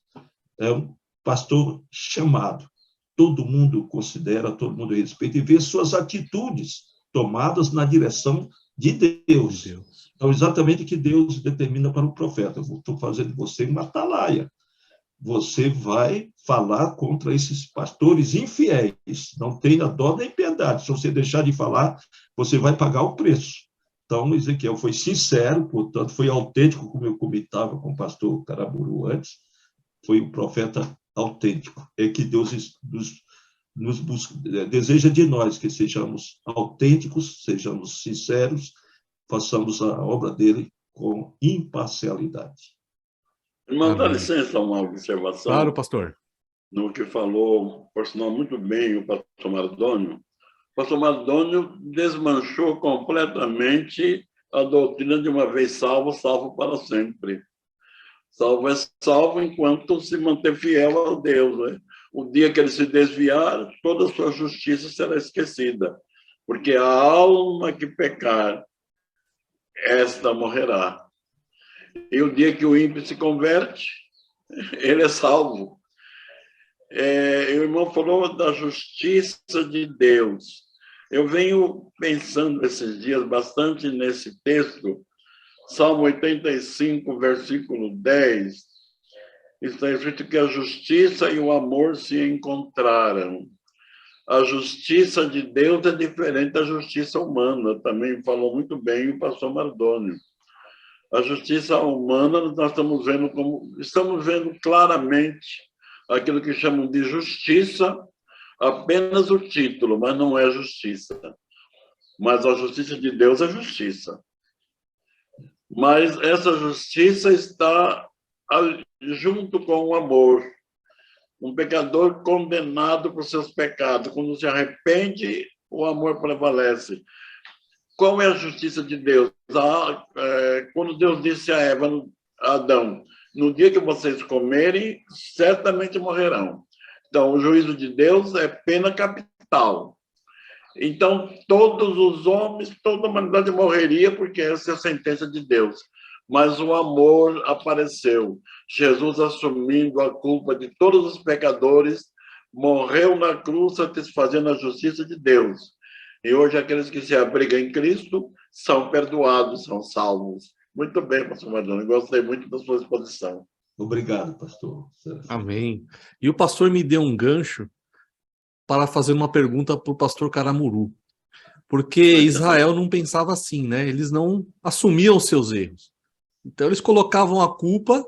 É um pastor chamado. Todo mundo considera, todo mundo respeita e vê suas atitudes tomadas na direção de Deus. Então, exatamente o que Deus determina para o profeta. Eu estou fazendo de você uma atalaia. Você vai falar contra esses pastores infiéis. Não tenha dó nem piedade. Se você deixar de falar, você vai pagar o preço. Então, Ezequiel foi sincero, portanto, foi autêntico, como eu comentava com o pastor Caramuru antes, foi um profeta autêntico. É que Deus deseja de nós que sejamos autênticos, sejamos sinceros, façamos a obra dele com imparcialidade. Irmão, dá Amém. licença uma Claro, observação pastor. no que falou, por sinal, muito bem o pastor Mardônio. O pastor Mardônio desmanchou completamente a doutrina de uma vez salvo, salvo para sempre. Salvo é salvo enquanto se manter fiel a Deus, né? O dia que ele se desviar, toda a sua justiça será esquecida, porque a alma que pecar, esta morrerá. E o dia que o ímpio se converte, ele é salvo. O irmão falou da justiça de Deus. Eu venho pensando esses dias bastante nesse texto, Salmo 85, versículo 10, está escrito que a justiça e o amor se encontraram. A justiça de Deus é diferente da justiça humana, também falou muito bem o pastor Mardônio. A justiça humana, nós estamos vendo claramente aquilo que chamam de justiça, apenas o título, mas não é justiça. Mas a justiça de Deus é justiça. Mas essa justiça está junto com o amor. Um pecador condenado por seus pecados, quando se arrepende, o amor prevalece. Qual é a justiça de Deus? Quando Deus disse a Eva, a Adão, no dia que vocês comerem, certamente morrerão. Então, o juízo de Deus é pena capital. Então, todos os homens, toda a humanidade morreria, porque essa é a sentença de Deus. Mas o amor apareceu. Jesus, assumindo a culpa de todos os pecadores, morreu na cruz, satisfazendo a justiça de Deus. E hoje, aqueles que se abrigam em Cristo são perdoados, são salvos. Muito bem, pastor Mardônio, gostei muito da sua exposição. Obrigado, pastor. Amém. E o pastor me deu um gancho para fazer uma pergunta para o pastor Caramuru. Porque Israel não pensava assim, né? Eles não assumiam os seus erros. Então, eles colocavam a culpa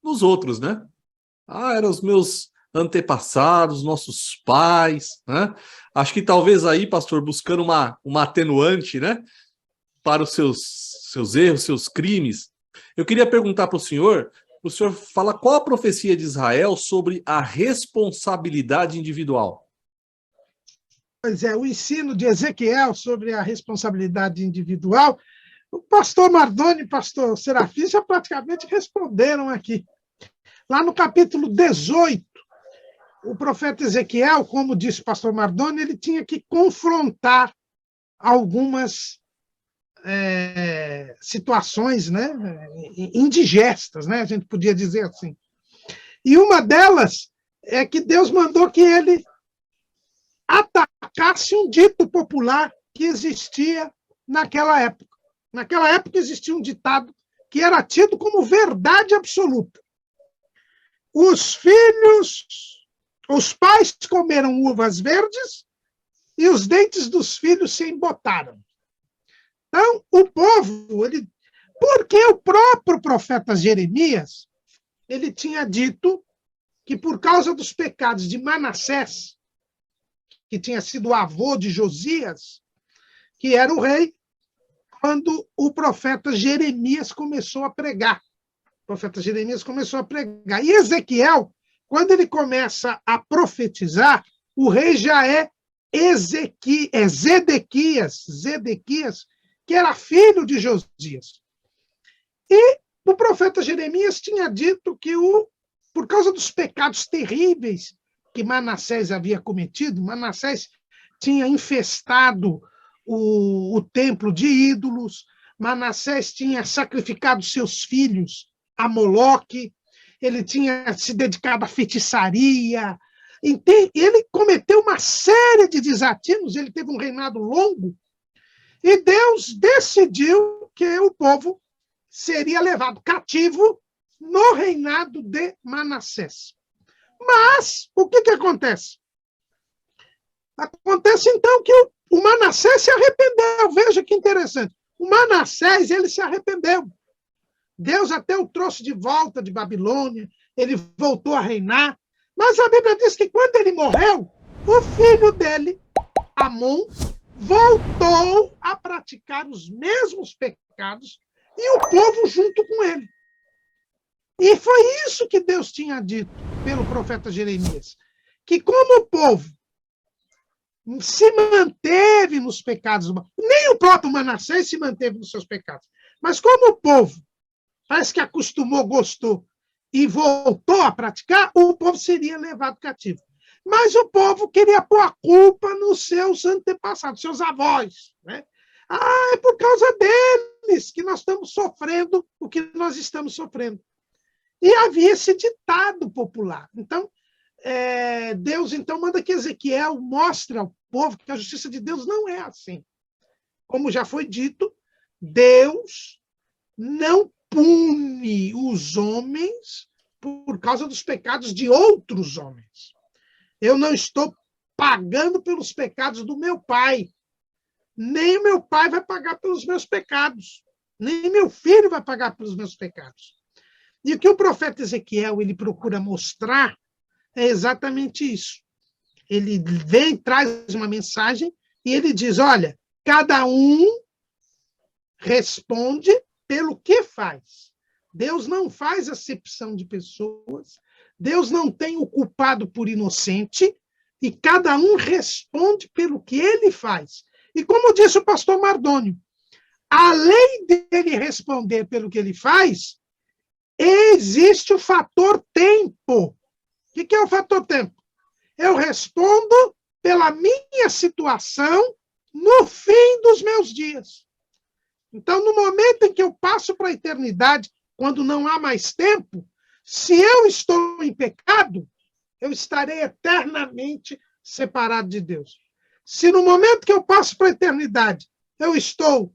nos outros, né? Eram os meus antepassados, nossos pais, né? Acho que talvez aí, pastor, buscando uma atenuante, né? Para os seus erros, seus crimes. Eu queria perguntar para o senhor fala qual a profecia de Israel sobre a responsabilidade individual? Pois é, o ensino de Ezequiel sobre a responsabilidade individual, o pastor Mardônio e o pastor Serafim já praticamente responderam aqui. Lá no capítulo 18, o profeta Ezequiel, como disse o pastor Mardônio, ele tinha que confrontar algumas situações, né, indigestas, né, a gente podia dizer assim. E uma delas é que Deus mandou que ele atacasse um dito popular que existia naquela época. Naquela época existia um ditado que era tido como verdade absoluta. Os pais comeram uvas verdes e os dentes dos filhos se embotaram. Então, o povo, porque o próprio profeta Jeremias, ele tinha dito que por causa dos pecados de Manassés, que tinha sido o avô de Josias, que era o rei, quando o profeta Jeremias começou a pregar. O profeta Jeremias começou a pregar. E Ezequiel, quando ele começa a profetizar, o rei já é Zedequias, que era filho de Josias. E o profeta Jeremias tinha dito que, por causa dos pecados terríveis que Manassés havia cometido, Manassés tinha infestado o templo de ídolos, Manassés tinha sacrificado seus filhos a Moloque, ele tinha se dedicado à feitiçaria, ele cometeu uma série de desatinos, ele teve um reinado longo, e Deus decidiu que o povo seria levado cativo no reinado de Manassés. Mas, o que acontece? Acontece, então, que o Manassés se arrependeu. Veja que interessante. O Manassés, ele se arrependeu. Deus até o trouxe de volta de Babilônia, ele voltou a reinar, mas a Bíblia diz que quando ele morreu, o filho dele, Amon, voltou a praticar os mesmos pecados e o povo junto com ele. E foi isso que Deus tinha dito pelo profeta Jeremias, que como o povo se manteve nos pecados, nem o próprio Manassés se manteve nos seus pecados, mas como o povo parece que acostumou, gostou e voltou a praticar, o povo seria levado cativo. Mas o povo queria pôr a culpa nos seus antepassados, seus avós, né? É por causa deles que nós estamos sofrendo o que nós estamos sofrendo. E havia esse ditado popular. Então, Deus então manda que Ezequiel mostre ao povo que a justiça de Deus não é assim. Como já foi dito, Deus não pune os homens por causa dos pecados de outros homens. Eu não estou pagando pelos pecados do meu pai. Nem o meu pai vai pagar pelos meus pecados. Nem meu filho vai pagar pelos meus pecados. E o que o profeta Ezequiel ele procura mostrar é exatamente isso. Ele vem, traz uma mensagem e ele diz, olha, cada um responde pelo que faz. Deus não faz acepção de pessoas, Deus não tem o culpado por inocente, e cada um responde pelo que ele faz. E como disse o pastor Mardônio, além dele responder pelo que ele faz, existe o fator tempo. O que é o fator tempo? Eu respondo pela minha situação no fim dos meus dias. Então, no momento em que eu passo para a eternidade, quando não há mais tempo, se eu estou em pecado, eu estarei eternamente separado de Deus. Se no momento que eu passo para a eternidade, eu estou,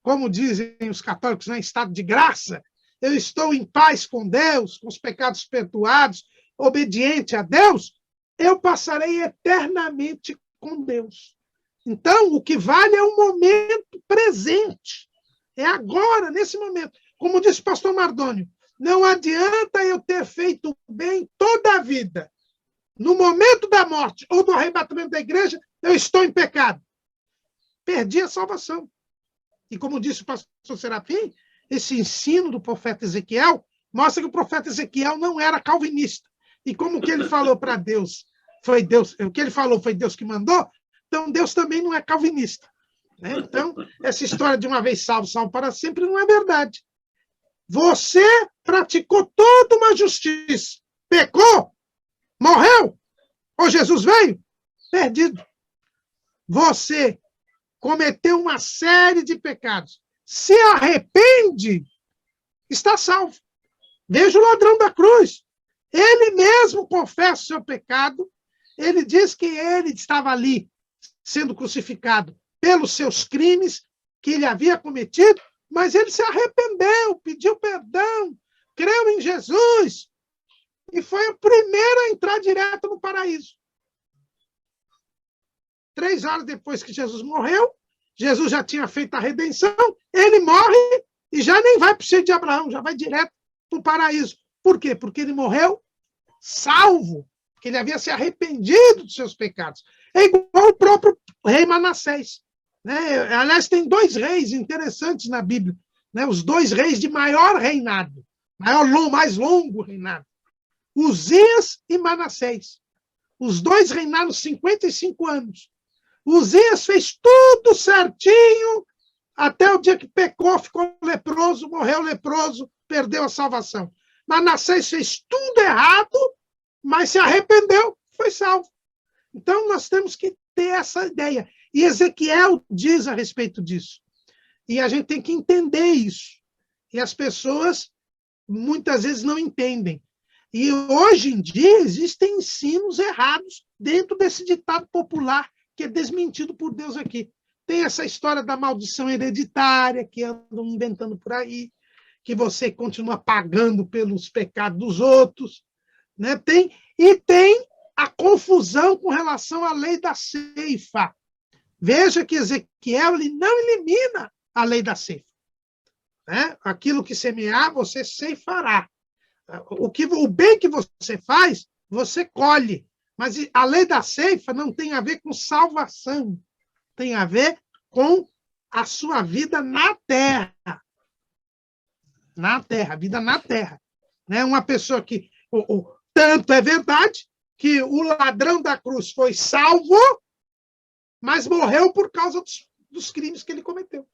como dizem os católicos, em estado de graça, eu estou em paz com Deus, com os pecados perdoados, obediente a Deus, eu passarei eternamente com Deus. Então, o que vale é o momento presente. É agora, nesse momento. Como disse o pastor Mardônio, não adianta eu ter feito bem toda a vida. No momento da morte ou do arrebatamento da igreja, eu estou em pecado. Perdi a salvação. E como disse o pastor Serafim, esse ensino do profeta Ezequiel mostra que o profeta Ezequiel não era calvinista. E como o que ele falou para Deus foi Deus, o que ele falou foi Deus que mandou, então Deus também não é calvinista. Né? Então, essa história de uma vez salvo, salvo para sempre, não é verdade. Você praticou toda uma justiça, pecou, morreu, ou Jesus veio, perdido. Você cometeu uma série de pecados, se arrepende, está salvo. Veja o ladrão da cruz. Ele mesmo confessa o seu pecado, ele diz que ele estava ali sendo crucificado pelos seus crimes que ele havia cometido, mas ele se arrependeu, pediu perdão, creu em Jesus e foi o primeiro a entrar direto no paraíso. 3 horas depois que Jesus morreu, Jesus já tinha feito a redenção, ele morre e já nem vai para o seio de Abraão, já vai direto para o paraíso. Por quê? Porque ele morreu salvo, porque ele havia se arrependido dos seus pecados. É igual o próprio rei Manassés. Né? Aliás, tem 2 reis interessantes na Bíblia, né? Os 2 reis de maior reinado, mais longo reinado. Uzias e Manassés. Os 2 reinaram 55 anos. Uzias fez tudo certinho, até o dia que pecou, ficou leproso, morreu leproso, perdeu a salvação. Manassés fez tudo errado, mas se arrependeu, foi salvo. Então, nós temos que ter essa ideia. E Ezequiel diz a respeito disso. E a gente tem que entender isso. E as pessoas, muitas vezes, não entendem. E hoje em dia, existem ensinos errados dentro desse ditado popular, que é desmentido por Deus aqui. Tem essa história da maldição hereditária, que andam inventando por aí, que você continua pagando pelos pecados dos outros. Né? Tem a confusão com relação à lei da ceifa. Veja que Ezequiel ele não elimina a lei da ceifa. né? Aquilo que semear, você ceifará. O bem que você faz, você colhe. Mas a lei da ceifa não tem a ver com salvação. Tem a ver com a sua vida na terra. Na terra, vida na terra. Né? Uma pessoa que... tanto é verdade que o ladrão da cruz foi salvo, mas morreu por causa dos crimes que ele cometeu.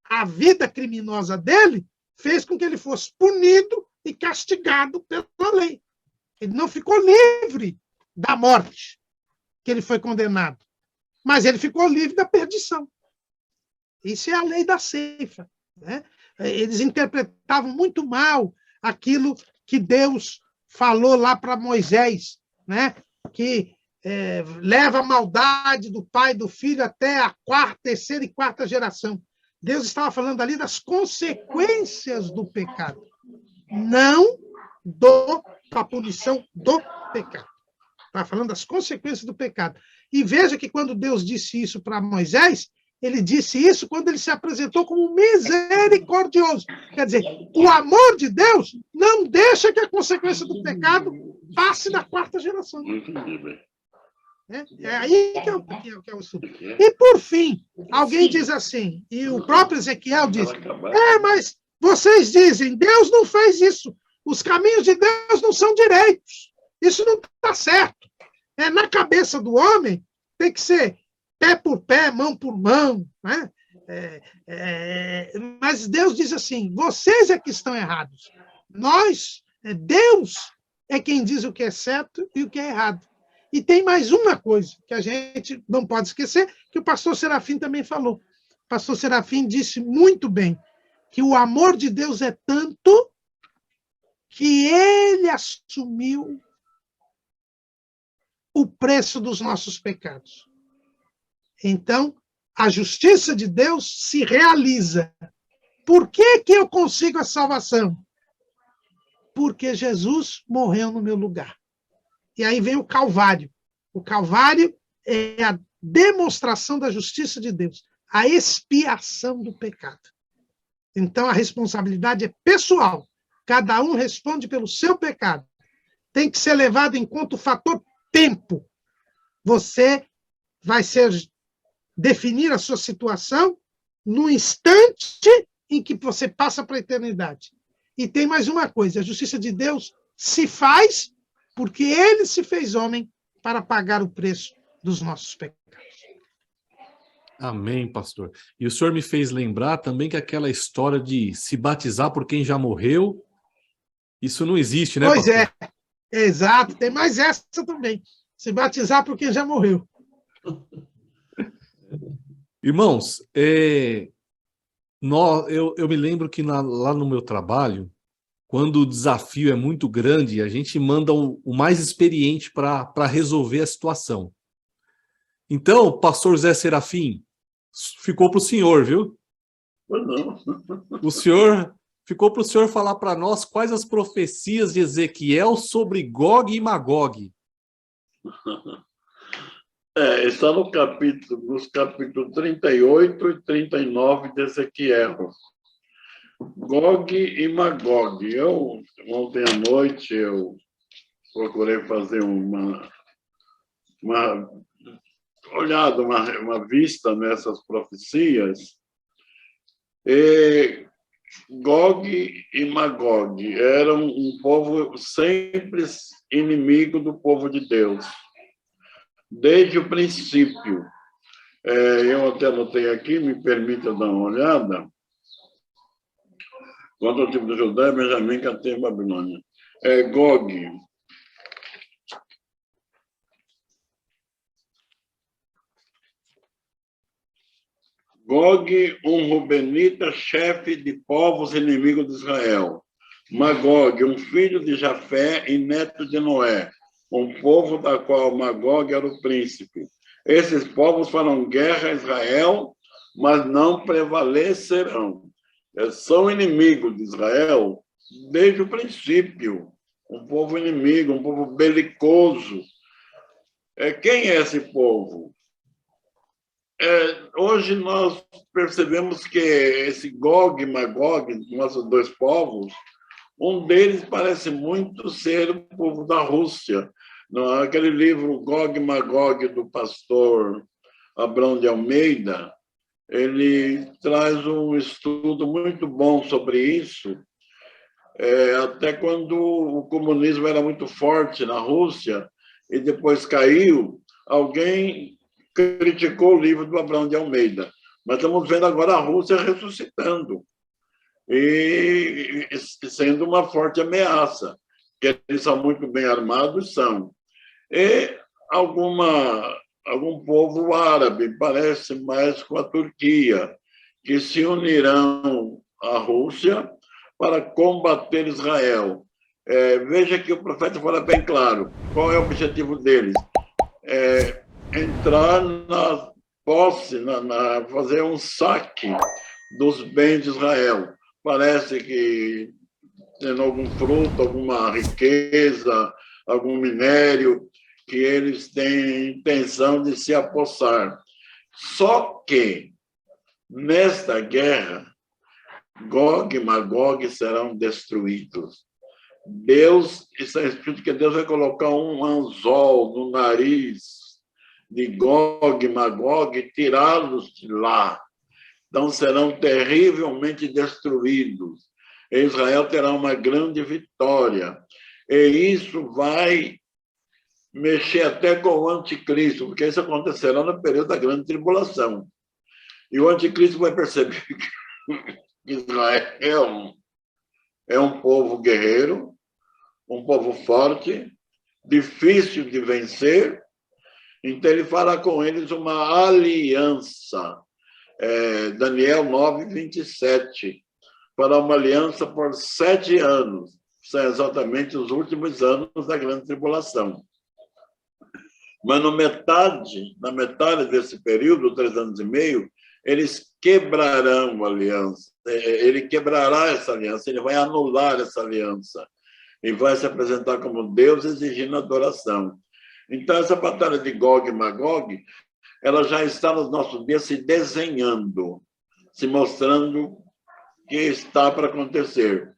A vida criminosa dele fez com que ele fosse punido e castigado pela lei. Ele não ficou livre da morte, que ele foi condenado, mas ele ficou livre da perdição. Isso é a lei da ceifa. Né? Eles interpretavam muito mal aquilo que Deus falou lá para Moisés, né? Que leva a maldade do pai e do filho até a terceira e quarta geração. Deus estava falando ali das consequências do pecado, não da punição do pecado. Estava falando das consequências do pecado. E veja que quando Deus disse isso para Moisés, ele disse isso quando ele se apresentou como misericordioso. Quer dizer, o amor de Deus não deixa que a consequência do pecado passe da quarta geração. É aí que é o estudo. E, por fim, alguém diz assim, e o próprio Ezequiel diz, mas vocês dizem, Deus não fez isso. Os caminhos de Deus não são direitos. Isso não está certo. Na cabeça do homem, tem que ser pé por pé, mão por mão. Né? Mas Deus diz assim, vocês é que estão errados. Deus é quem diz o que é certo e o que é errado. E tem mais uma coisa que a gente não pode esquecer, que o pastor Serafim também falou. O pastor Serafim disse muito bem que o amor de Deus é tanto que ele assumiu o preço dos nossos pecados. Então, a justiça de Deus se realiza. Por que eu consigo a salvação? Porque Jesus morreu no meu lugar. E aí vem o Calvário. O Calvário é a demonstração da justiça de Deus, a expiação do pecado. Então, a responsabilidade é pessoal. Cada um responde pelo seu pecado. Tem que ser levado em conta o fator tempo. Você vai definir a sua situação no instante em que você passa para a eternidade. E tem mais uma coisa, a justiça de Deus se faz porque ele se fez homem para pagar o preço dos nossos pecados. Amém, pastor. E o senhor me fez lembrar também que aquela história de se batizar por quem já morreu, isso não existe, né, pois pastor? Exato. Tem mais essa também. Se batizar por quem já morreu. Irmãos, eu me lembro que lá no meu trabalho, quando o desafio é muito grande, a gente manda o mais experiente para resolver a situação. Então, pastor Zé Serafim, ficou para o senhor, viu? Pois não. Ficou para o senhor falar para nós quais as profecias de Ezequiel sobre Gog e Magog. Está nos capítulos 38 e 39 de Ezequiel. Gog e Magog. Ontem à noite, eu procurei fazer uma olhada, uma vista nessas profecias. E Gog e Magog eram um povo sempre inimigo do povo de Deus, desde o princípio. Eu até anotei aqui, me permita dar uma olhada. Quanto ao tipo de Judá, Benjamim, Catem e Babilônia. Gog. Gog, um rubenita, chefe de povos inimigos de Israel. Magog, um filho de Jafé e neto de Noé, um povo da qual Magog era o príncipe. Esses povos farão guerra a Israel, mas não prevalecerão. São inimigos de Israel desde o princípio. Um povo inimigo, um povo belicoso. Quem é esse povo? Hoje nós percebemos que esse Gog e Magog, nossos dois povos, um deles parece muito ser o povo da Rússia. Aquele livro Gog e Magog, do pastor Abrão de Almeida, ele traz um estudo muito bom sobre isso. Até quando o comunismo era muito forte na Rússia e depois caiu, alguém criticou o livro do Abrão de Almeida. Mas estamos vendo agora a Rússia ressuscitando e sendo uma forte ameaça, que eles são muito bem armados, são. E algum povo árabe, parece mais com a Turquia, que se unirão à Rússia para combater Israel. Veja que o profeta fala bem claro qual é o objetivo deles. Entrar na posse, fazer um saque dos bens de Israel. Parece que tendo algum fruto, alguma riqueza, algum minério, que eles têm intenção de se apossar. Só que, nesta guerra, Gog e Magog serão destruídos. Está escrito que Deus vai colocar um anzol no nariz de Gog e Magog e tirá-los de lá. Então serão terrivelmente destruídos. E Israel terá uma grande vitória. E isso vai mexer até com o anticristo, porque isso acontecerá no período da grande tribulação. E o anticristo vai perceber que Israel é um povo guerreiro, um povo forte, difícil de vencer. Então ele fará com eles uma aliança. Daniel 9:27. Fará uma aliança por 7 anos. São exatamente os últimos anos da grande tribulação. Mas na metade desse período, 3 anos e meio, eles quebrarão a aliança. Ele quebrará essa aliança, ele vai anular essa aliança. E vai se apresentar como Deus, exigindo adoração. Então, essa batalha de Gog e Magog, ela já está nos nossos dias se desenhando, se mostrando que está para acontecer.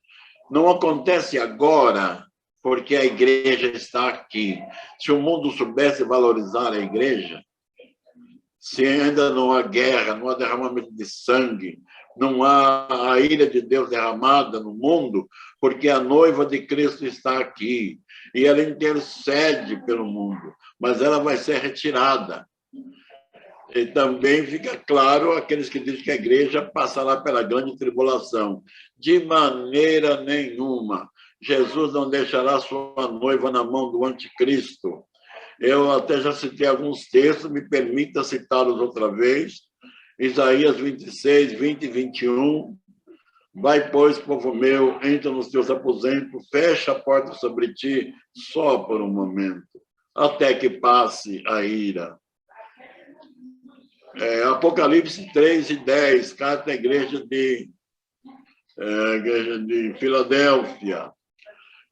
Não acontece agora, porque a igreja está aqui. Se o mundo soubesse valorizar a igreja, se ainda não há guerra, não há derramamento de sangue, não há a ira de Deus derramada no mundo, porque a noiva de Cristo está aqui e ela intercede pelo mundo, mas ela vai ser retirada. E também fica claro aqueles que dizem que a igreja passará pela grande tribulação. De maneira nenhuma. Jesus não deixará sua noiva na mão do anticristo. Eu até já citei alguns textos, me permita citá-los outra vez. Isaías 26, 20 e 21. Vai, pois, povo meu, entra nos teus aposentos, fecha a porta sobre ti, só por um momento, até que passe a ira. Apocalipse 3 e 10, carta à igreja de Filadélfia.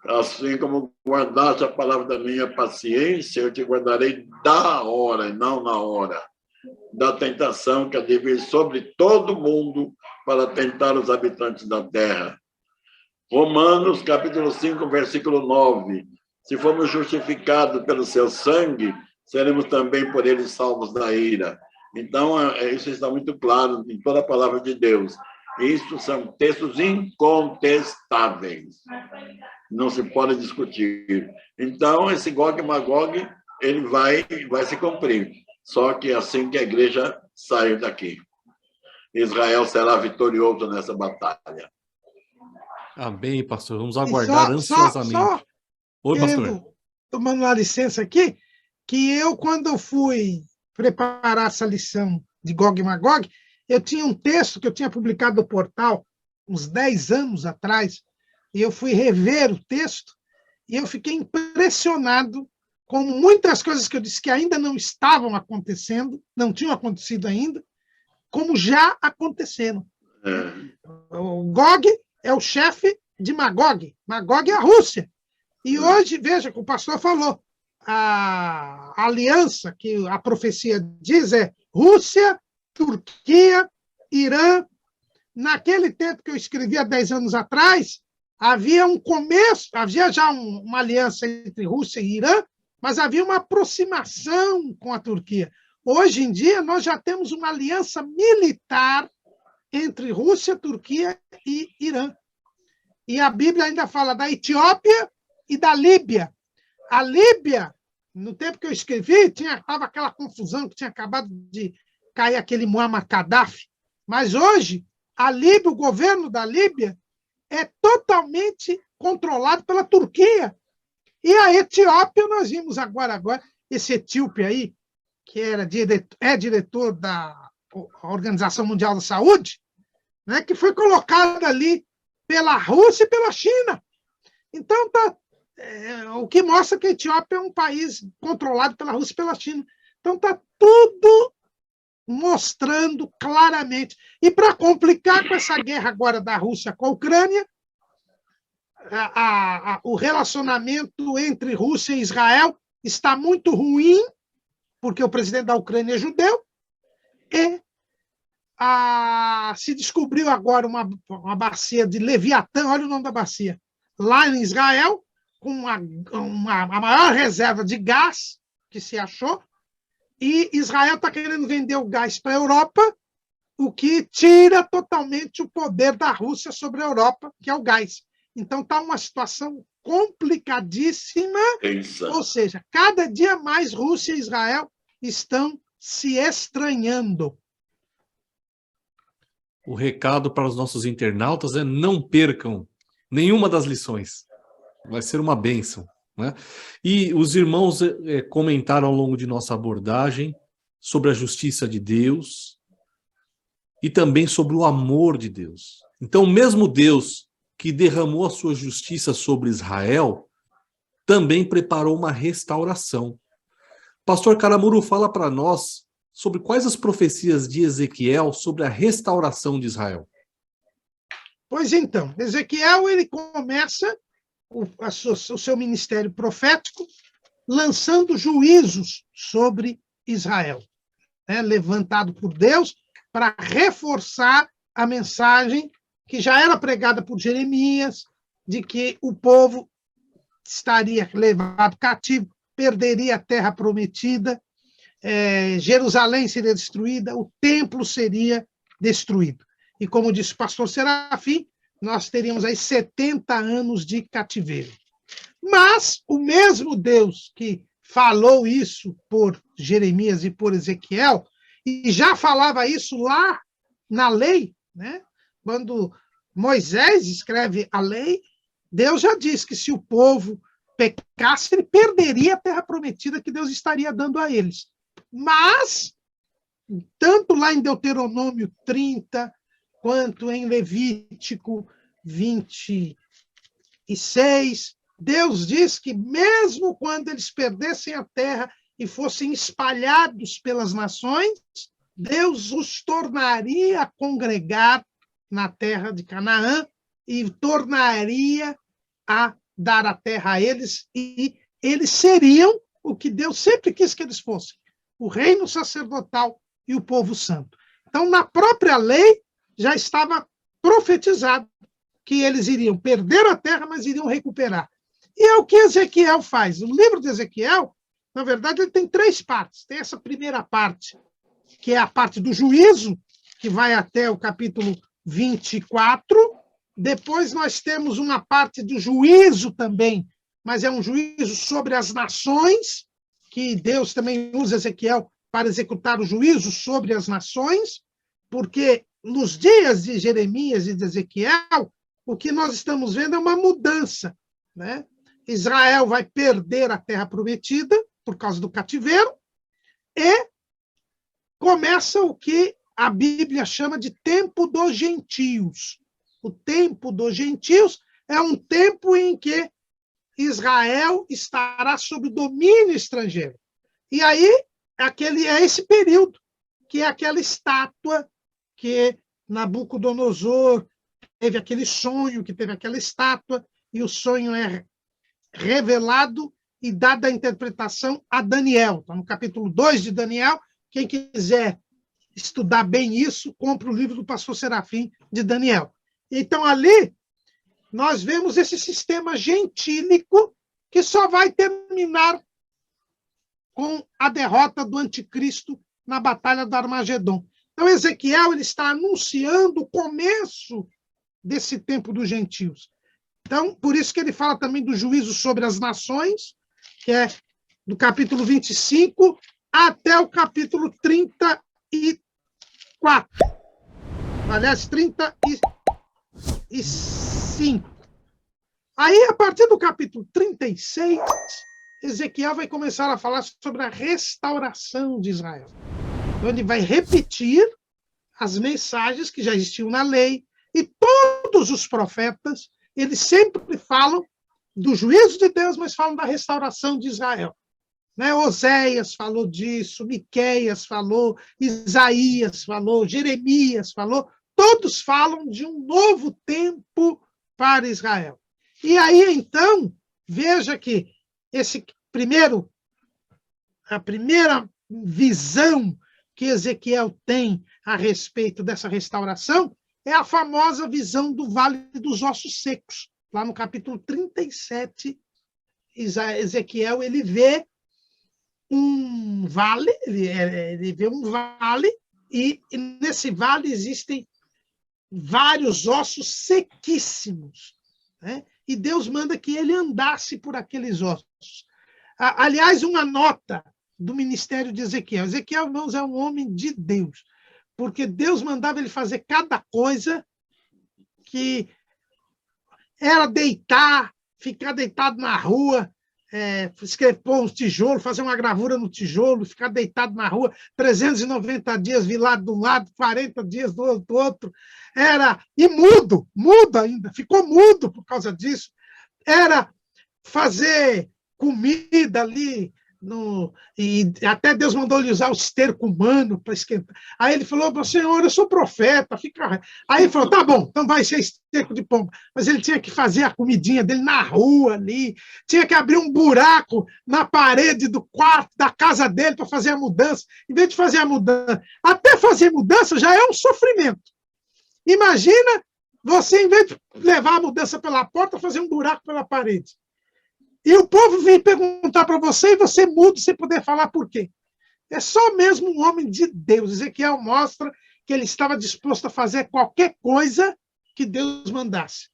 Assim como guardaste a palavra da minha paciência, eu te guardarei da hora, e não na hora, da tentação que há de vir sobre todo mundo para tentar os habitantes da terra. Romanos, capítulo 5, versículo 9. Se formos justificados pelo seu sangue, seremos também por ele salvos da ira. Então, isso está muito claro em toda a palavra de Deus. Isso são textos incontestáveis. Não se pode discutir. Então, esse Gog e Magog, ele vai se cumprir. Só que assim que a igreja sair daqui, Israel será vitorioso nessa batalha. Amém, pastor. Vamos aguardar ansiosamente. Oi, pastor. Tomando uma licença aqui, que eu, quando fui preparar essa lição de Gog e Magog, eu tinha um texto que eu tinha publicado no portal uns 10 anos atrás, e eu fui rever o texto, e eu fiquei impressionado com muitas coisas que eu disse que ainda não estavam acontecendo, não tinham acontecido ainda, como já aconteceram. O Gog é o chefe de Magog. Magog é a Rússia. E hoje, veja, o que o pastor falou, a aliança que a profecia diz Rússia, Turquia, Irã. Naquele tempo que eu escrevi há 10 anos atrás, havia um começo, havia já uma aliança entre Rússia e Irã, mas havia uma aproximação com a Turquia. Hoje em dia, nós já temos uma aliança militar entre Rússia, Turquia e Irã. E a Bíblia ainda fala da Etiópia e da Líbia. A Líbia, no tempo que eu escrevi, estava aquela confusão que tinha acabado de cair aquele Muammar Gaddafi. Mas hoje, a Líbia, o governo da Líbia, é totalmente controlado pela Turquia. E a Etiópia, nós vimos agora esse etíope aí, que é diretor da Organização Mundial da Saúde, né, que foi colocado ali pela Rússia e pela China. Então, o que mostra que a Etiópia é um país controlado pela Rússia e pela China. Então, está tudo mostrando claramente. E para complicar com essa guerra agora da Rússia com a Ucrânia, o relacionamento entre Rússia e Israel está muito ruim, porque o presidente da Ucrânia é judeu, e se descobriu agora uma bacia de Leviatã, olha o nome da bacia, lá em Israel, com a maior reserva de gás que se achou, e Israel está querendo vender o gás para a Europa, o que tira totalmente o poder da Rússia sobre a Europa, que é o gás. Então, está uma situação complicadíssima, ou seja, cada dia mais Rússia e Israel estão se estranhando. O recado para os nossos internautas é: não percam nenhuma das lições. Vai ser uma bênção, né? E os irmãos comentaram ao longo de nossa abordagem sobre a justiça de Deus e também sobre o amor de Deus. Então, mesmo Deus que derramou a sua justiça sobre Israel, também preparou uma restauração. Pastor Caramuru, fala para nós sobre quais as profecias de Ezequiel sobre a restauração de Israel. Pois então, Ezequiel ele começa o seu ministério profético lançando juízos sobre Israel, né, levantado por Deus para reforçar a mensagem que já era pregada por Jeremias, de que o povo estaria levado cativo, perderia a terra prometida, Jerusalém seria destruída, o templo seria destruído. E como disse o pastor Serafim, nós teríamos aí 70 anos de cativeiro. Mas o mesmo Deus que falou isso por Jeremias e por Ezequiel, e já falava isso lá na lei, né? Quando Moisés escreve a lei, Deus já disse que se o povo pecasse, ele perderia a terra prometida que Deus estaria dando a eles. Mas, tanto lá em Deuteronômio 30, quanto em Levítico 26, Deus diz que mesmo quando eles perdessem a terra e fossem espalhados pelas nações, Deus os tornaria a congregar na terra de Canaã e tornaria a dar a terra a eles, e eles seriam o que Deus sempre quis que eles fossem, o reino sacerdotal e o povo santo. Então, na própria lei, já estava profetizado que eles iriam perder a terra, mas iriam recuperar. E é o que Ezequiel faz. O livro de Ezequiel, na verdade, ele tem 3 partes. Tem essa primeira parte, que é a parte do juízo, que vai até o capítulo 24. Depois nós temos uma parte do juízo também, mas é um juízo sobre as nações, que Deus também usa Ezequiel para executar o juízo sobre as nações, porque nos dias de Jeremias e de Ezequiel, o que nós estamos vendo é uma mudança, né? Israel vai perder a terra prometida por causa do cativeiro e começa o que a Bíblia chama de tempo dos gentios. O tempo dos gentios é um tempo em que Israel estará sob domínio estrangeiro. E aí é esse período, que é aquela estátua que Nabucodonosor teve aquele sonho, que teve aquela estátua, e o sonho é revelado e dada a interpretação a Daniel. Então, no capítulo 2 de Daniel, Quem quiser estudar bem isso, compra o livro do pastor Serafim de Daniel. Então, ali, nós vemos esse sistema gentílico que só vai terminar com a derrota do anticristo na Batalha do Armagedon. Então, Ezequiel ele está anunciando o começo desse tempo dos gentios. Então, por isso que ele fala também do juízo sobre as nações, que é do capítulo 25 até o capítulo 34. Aliás, 35. Aí, a partir do capítulo 36, Ezequiel vai começar a falar sobre a restauração de Israel. Então, ele vai repetir as mensagens que já existiam na lei, e todos os profetas, eles sempre falam do juízo de Deus, mas falam da restauração de Israel. Né? Oséias falou disso, Miqueias falou, Isaías falou, Jeremias falou, todos falam de um novo tempo para Israel. E aí, então, veja que a primeira visão que Ezequiel tem a respeito dessa restauração é a famosa visão do Vale dos Ossos Secos. Lá no capítulo 37, Ezequiel ele vê um vale, ele vê um vale, e nesse vale existem vários ossos sequíssimos, né? E Deus manda que ele andasse por aqueles ossos. Aliás, uma nota do ministério de Ezequiel. Ezequiel, irmãos, é um homem de Deus, porque Deus mandava ele fazer cada coisa que era deitar, ficar deitado na rua, pôr um tijolo, fazer uma gravura no tijolo, ficar deitado na rua, 390 dias virado de um lado, 40 dias do outro. E mudo ainda, ficou mudo por causa disso. Era fazer comida ali, e até Deus mandou ele usar o esterco humano para esquentar. Aí ele falou: Senhor, eu sou profeta. Aí ele falou: tá bom, então vai ser esterco de pomba. Mas ele tinha que fazer a comidinha dele na rua ali, tinha que abrir um buraco na parede do quarto, da casa dele, para fazer a mudança. Em vez de fazer a mudança, até fazer mudança já é um sofrimento. Imagina você, em vez de levar a mudança pela porta, fazer um buraco pela parede. E o povo vem perguntar para você, e você muda sem poder falar por quê. É só mesmo um homem de Deus. Ezequiel mostra que ele estava disposto a fazer qualquer coisa que Deus mandasse.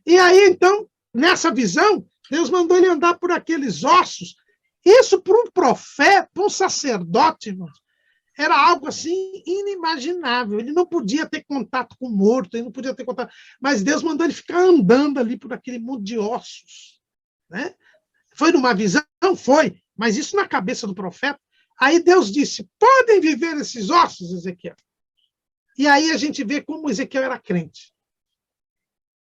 E aí, então, nessa visão, Deus mandou ele andar por aqueles ossos. Isso, para um profeta, para um sacerdote, irmãos, era algo assim inimaginável. Ele não podia ter contato com o morto, ele não podia ter contato. Mas Deus mandou ele ficar andando ali por aquele mundo de ossos, né? Foi numa visão? Foi, mas isso na cabeça do profeta. Aí Deus disse: podem viver esses ossos, Ezequiel? E aí a gente vê como Ezequiel era crente.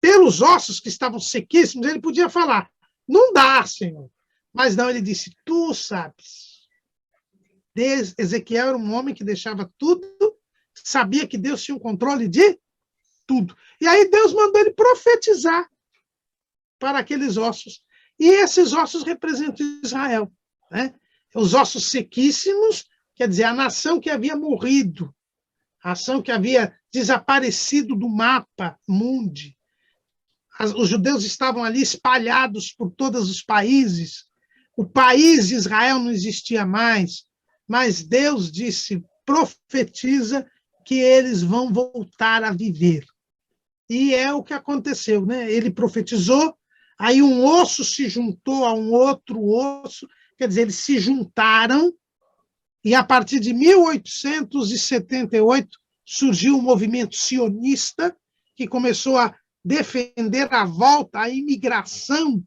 Pelos ossos que estavam sequíssimos, ele podia falar: não dá, Senhor. Mas não, ele disse: tu sabes. Ezequiel era um homem que deixava tudo, sabia que Deus tinha um controle de tudo. E aí Deus mandou ele profetizar para aqueles ossos. E esses ossos representam Israel, né? Os ossos sequíssimos, quer dizer, a nação que havia morrido, a nação que havia desaparecido do mapa mundi. Os judeus estavam ali espalhados por todos os países. O país de Israel não existia mais, mas Deus disse, profetiza que eles vão voltar a viver. E é o que aconteceu, né? Ele profetizou. Aí um osso se juntou a um outro osso, quer dizer, eles se juntaram, e a partir de 1878 surgiu o movimento sionista, que começou a defender a volta, a imigração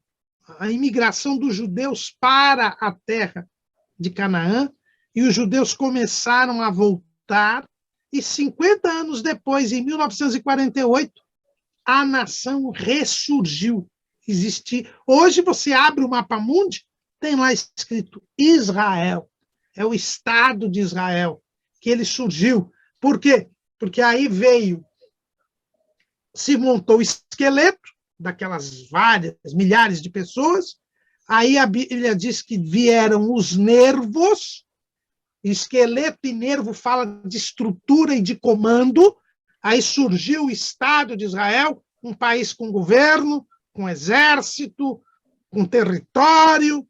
dos judeus para a terra de Canaã, e os judeus começaram a voltar, e 50 anos depois, em 1948, a nação ressurgiu. Hoje você abre o mapa mundi, tem lá escrito Israel, é o Estado de Israel, que ele surgiu. Por quê? Porque aí se montou o esqueleto daquelas milhares de pessoas, aí a Bíblia diz que vieram os nervos, Esqueleto e nervo fala de estrutura e de comando. Aí surgiu o Estado de Israel, um país com governo, com exército, com território.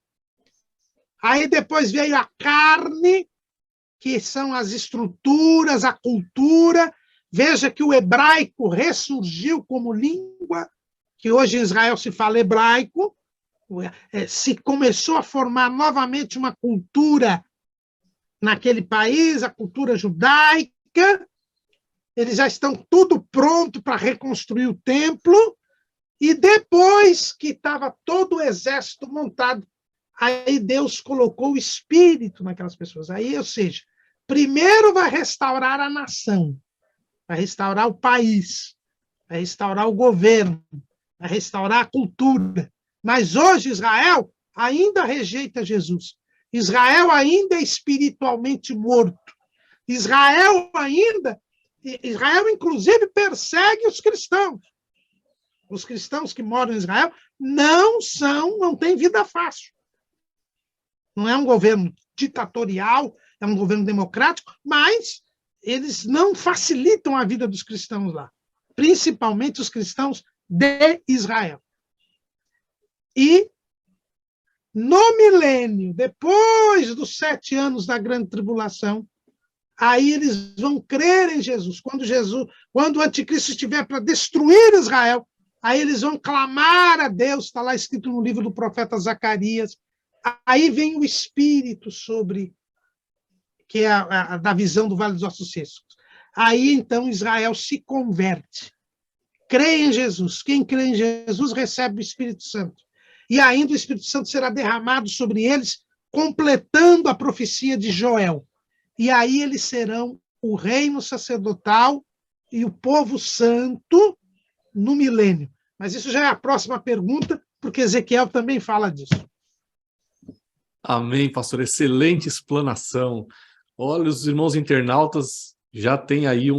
Aí depois veio a carne, que são as estruturas, a cultura. Veja que o hebraico ressurgiu como língua, que hoje em Israel se fala hebraico. Se começou a formar novamente uma cultura naquele país, a cultura judaica. Eles já estão tudo pronto para reconstruir o templo. E depois que estava todo o exército montado, aí Deus colocou o espírito naquelas pessoas. Aí, ou seja, primeiro vai restaurar a nação, vai restaurar o país, vai restaurar o governo, vai restaurar a cultura. Mas hoje Israel ainda rejeita Jesus. Israel ainda é espiritualmente morto. Israel, inclusive, persegue os cristãos. Os cristãos que moram em Israel não têm vida fácil. Não é um governo ditatorial, é um governo democrático, mas eles não facilitam a vida dos cristãos lá, principalmente os cristãos de Israel. E no milênio, depois dos 7 anos da grande tribulação, aí eles vão crer em Jesus. Quando o anticristo estiver para destruir Israel, aí eles vão clamar a Deus, está lá escrito no livro do profeta Zacarias. Aí vem o Espírito que é da visão do Vale dos Ossos Secos. Aí, então, Israel se converte. Crê em Jesus. Quem crê em Jesus recebe o Espírito Santo. E ainda o Espírito Santo será derramado sobre eles, completando a profecia de Joel. E aí eles serão o reino sacerdotal e o povo santo no milênio. Mas isso já é a próxima pergunta, porque Ezequiel também fala disso. Amém, pastor. Excelente explanação. Olha, os irmãos internautas já têm aí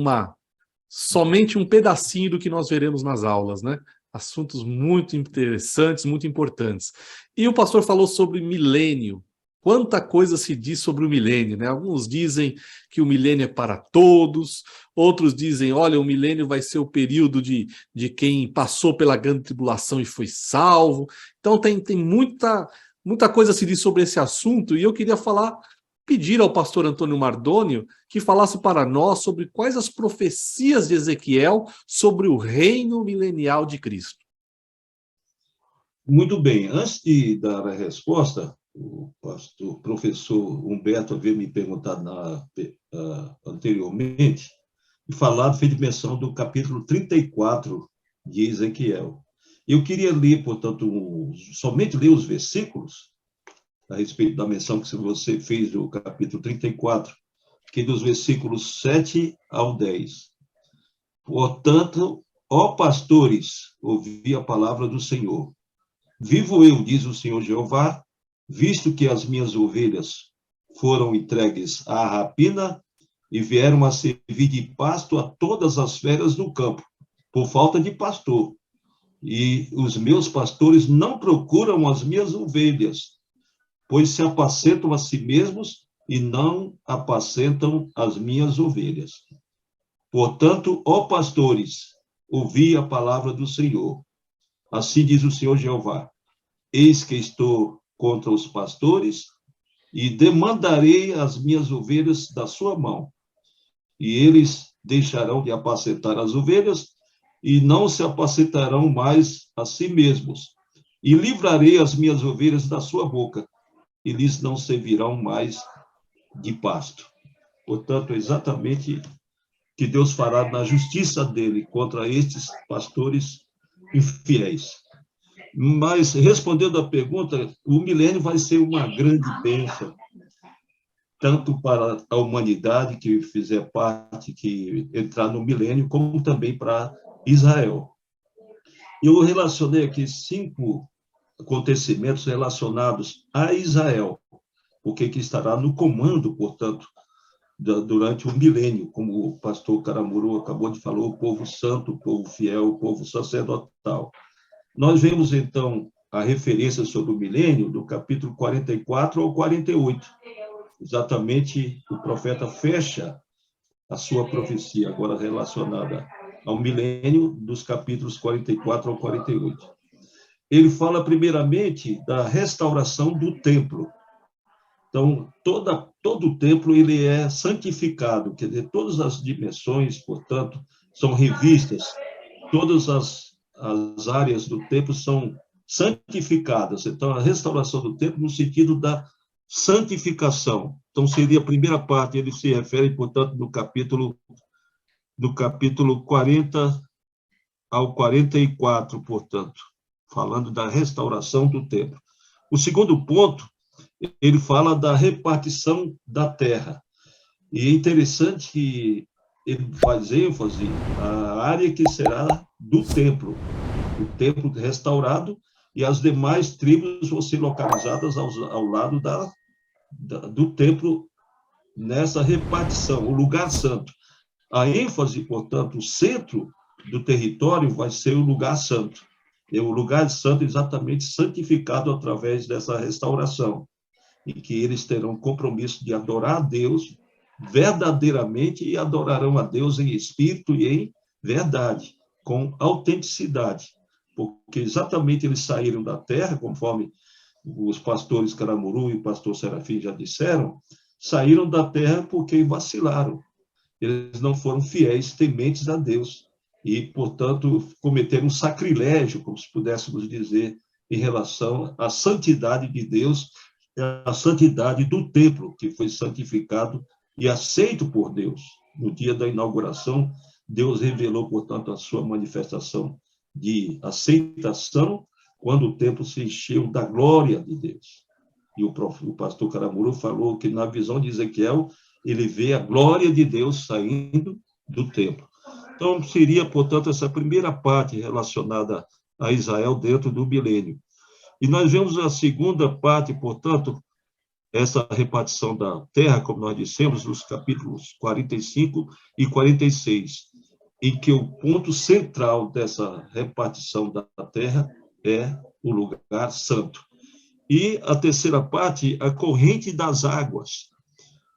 somente um pedacinho do que nós veremos nas aulas, né? Assuntos muito interessantes, muito importantes. E o pastor falou sobre milênio. Quanta coisa se diz sobre o milênio, né? Alguns dizem que o milênio é para todos, outros dizem, olha, o milênio vai ser o período de quem passou pela grande tribulação e foi salvo. Então tem muita coisa se diz sobre esse assunto, e eu queria pedir ao pastor Antônio Mardônio que falasse para nós sobre quais as profecias de Ezequiel sobre o reino milenial de Cristo. Muito bem. Antes de dar a resposta, o professor Humberto havia me perguntado anteriormente, e feito menção do capítulo 34 de Ezequiel. Eu queria ler, portanto, somente ler os versículos a respeito da menção que você fez do capítulo 34, que é dos versículos 7 ao 10. Portanto, ó pastores, ouvi a palavra do Senhor. Vivo eu, diz o Senhor Jeová, visto que as minhas ovelhas foram entregues à rapina e vieram a servir de pasto a todas as feras do campo, por falta de pastor. E os meus pastores não procuram as minhas ovelhas, pois se apacentam a si mesmos e não apacentam as minhas ovelhas. Portanto, ó pastores, ouvi a palavra do Senhor. Assim diz o Senhor Jeová: eis que estou contra os pastores e demandarei as minhas ovelhas da sua mão. E eles deixarão de apacentar as ovelhas e não se apacentarão mais a si mesmos. E livrarei as minhas ovelhas da sua boca, e lhes não servirão mais de pasto. Portanto, é exatamente que Deus fará na justiça dele contra estes pastores infiéis. Mas, respondendo à pergunta, o milênio vai ser uma grande bênção, tanto para a humanidade que fizer parte, que entrar no milênio, como também para Israel. Eu relacionei aqui 5 acontecimentos relacionados a Israel, porque que estará no comando, portanto, durante o milênio, como o pastor Caramuru acabou de falar, o povo santo, o povo fiel, o povo sacerdotal. Nós vemos, então, a referência sobre o milênio do capítulo 44 ao 48. exatamente o profeta fecha a sua profecia, agora relacionada ao milênio, dos capítulos 44 ao 48. Ele fala, primeiramente, da restauração do templo. Então, todo o templo ele é santificado, quer dizer, todas as dimensões, portanto, são revistas, todas as áreas do templo são santificadas. Então, a restauração do templo no sentido da santificação. Então, seria a primeira parte, ele se refere, portanto, no capítulo 40 ao 44, portanto, falando da restauração do templo. O segundo ponto, ele fala da repartição da terra. E é interessante que ele faz ênfase à área que será do templo, o templo restaurado, e as demais tribos vão ser localizadas ao lado do templo nessa repartição, o lugar santo. A ênfase, portanto, o centro do território vai ser o lugar santo. É o lugar santo exatamente santificado através dessa restauração, em que eles terão compromisso de adorar a Deus verdadeiramente e adorarão a Deus em espírito e em verdade, com autenticidade, porque exatamente eles saíram da terra, conforme os pastores Caramuru e o pastor Serafim já disseram, saíram da terra porque vacilaram. Eles não foram fiéis, tementes a Deus, e, portanto, cometeram um sacrilégio, como se pudéssemos dizer, em relação à santidade de Deus, a santidade do templo, que foi santificado e aceito por Deus. No dia da inauguração, Deus revelou, portanto, a sua manifestação de aceitação, quando o templo se encheu da glória de Deus. E o pastor Caramuru falou que, na visão de Ezequiel, ele vê a glória de Deus saindo do templo. Então, seria, portanto, essa primeira parte relacionada a Israel dentro do milênio. E nós vemos a segunda parte, portanto, essa repartição da terra, como nós dissemos, nos capítulos 45 e 46, em que o ponto central dessa repartição da terra é o lugar santo. E a terceira parte, a corrente das águas.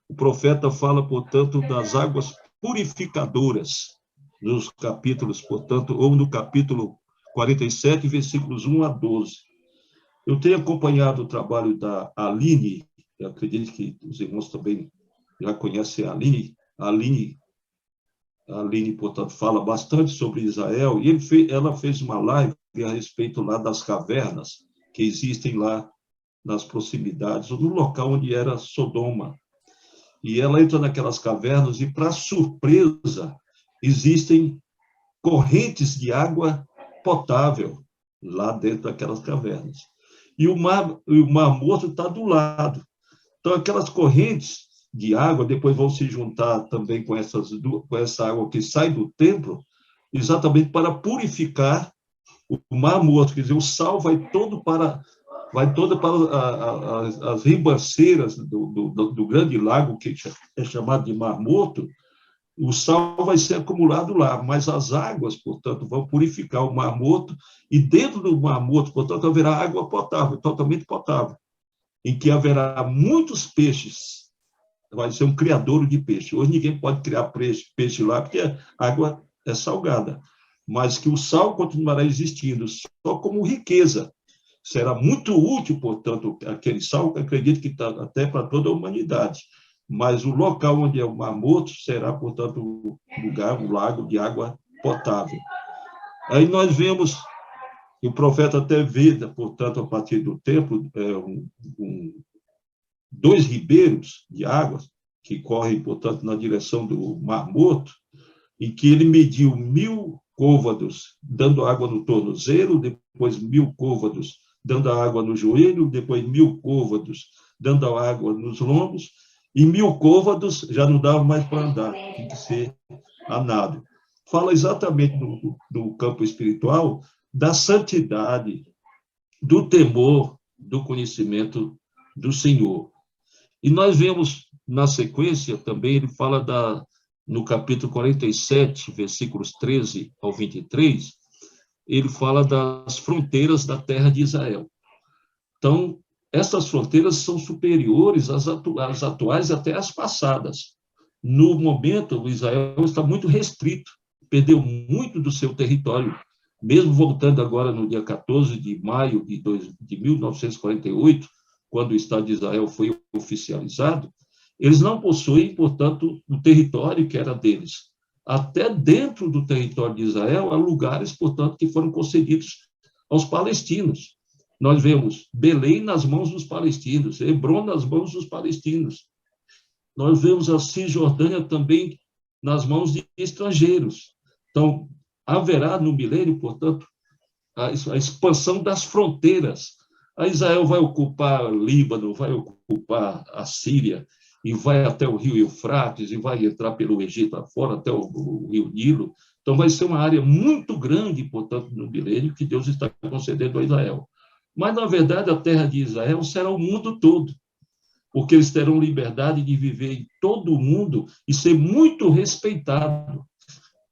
O profeta fala, portanto, das águas purificadoras, nos capítulos, portanto, ou no capítulo 47, versículos 1 a 12. Eu tenho acompanhado o trabalho da Aline, eu acredito que os irmãos também já conhecem a Aline. A Aline, portanto, fala bastante sobre Israel, e ela fez uma live a respeito lá das cavernas que existem lá nas proximidades, no local onde era Sodoma. E ela entra naquelas cavernas e, para surpresa, existem correntes de água potável lá dentro daquelas cavernas. E o Mar Morto está do lado. Então, aquelas correntes de água depois vão se juntar também com essa água que sai do templo, exatamente para purificar o Mar Morto. Quer dizer, o sal vai todo para as ribanceiras do grande lago, que é chamado de Mar Morto. O sal vai ser acumulado lá, mas as águas, portanto, vão purificar o Mar Morto, e dentro do Mar Morto, portanto, haverá água potável, totalmente potável, em que haverá muitos peixes. Vai ser um criadouro de peixe. Hoje ninguém pode criar peixe lá, porque a água é salgada, mas que o sal continuará existindo, só como riqueza. Será muito útil, portanto, aquele sal, que acredito que está até para toda a humanidade. Mas o local onde é o Mar Morto será, portanto, um lago de água potável. Aí nós vemos, e o profeta até vê, portanto, a partir do templo, dois ribeiros de águas que correm, portanto, na direção do Mar Morto, em que ele mediu 1000 côvados, dando água no tornozelo, depois 1000 côvados, dando água no joelho, depois 1000 côvados, dando água nos lombos, e 1000 côvados já não dava mais para andar, tinha que ser a nado. Fala exatamente no campo espiritual da santidade, do temor, do conhecimento do Senhor. E nós vemos, na sequência, também, ele fala no capítulo 47, versículos 13 ao 23, ele fala das fronteiras da terra de Israel. Então, essas fronteiras são superiores às atuais e até às passadas. No momento, o Israel está muito restrito, perdeu muito do seu território, mesmo voltando agora no dia 14 de maio de 1948, quando o Estado de Israel foi oficializado, eles não possuem, portanto, o território que era deles. Até dentro do território de Israel, há lugares, portanto, que foram concedidos aos palestinos. Nós vemos Belém nas mãos dos palestinos, Hebrom nas mãos dos palestinos. Nós vemos a Cisjordânia também nas mãos de estrangeiros. Então, haverá no milênio, portanto, a expansão das fronteiras. A Israel vai ocupar Líbano, vai ocupar a Síria, e vai até o rio Eufrates, e vai entrar pelo Egito afora, até o rio Nilo. Então, vai ser uma área muito grande, portanto, no milênio, que Deus está concedendo a Israel. Mas, na verdade, a terra de Israel será o mundo todo, porque eles terão liberdade de viver em todo o mundo e ser muito respeitado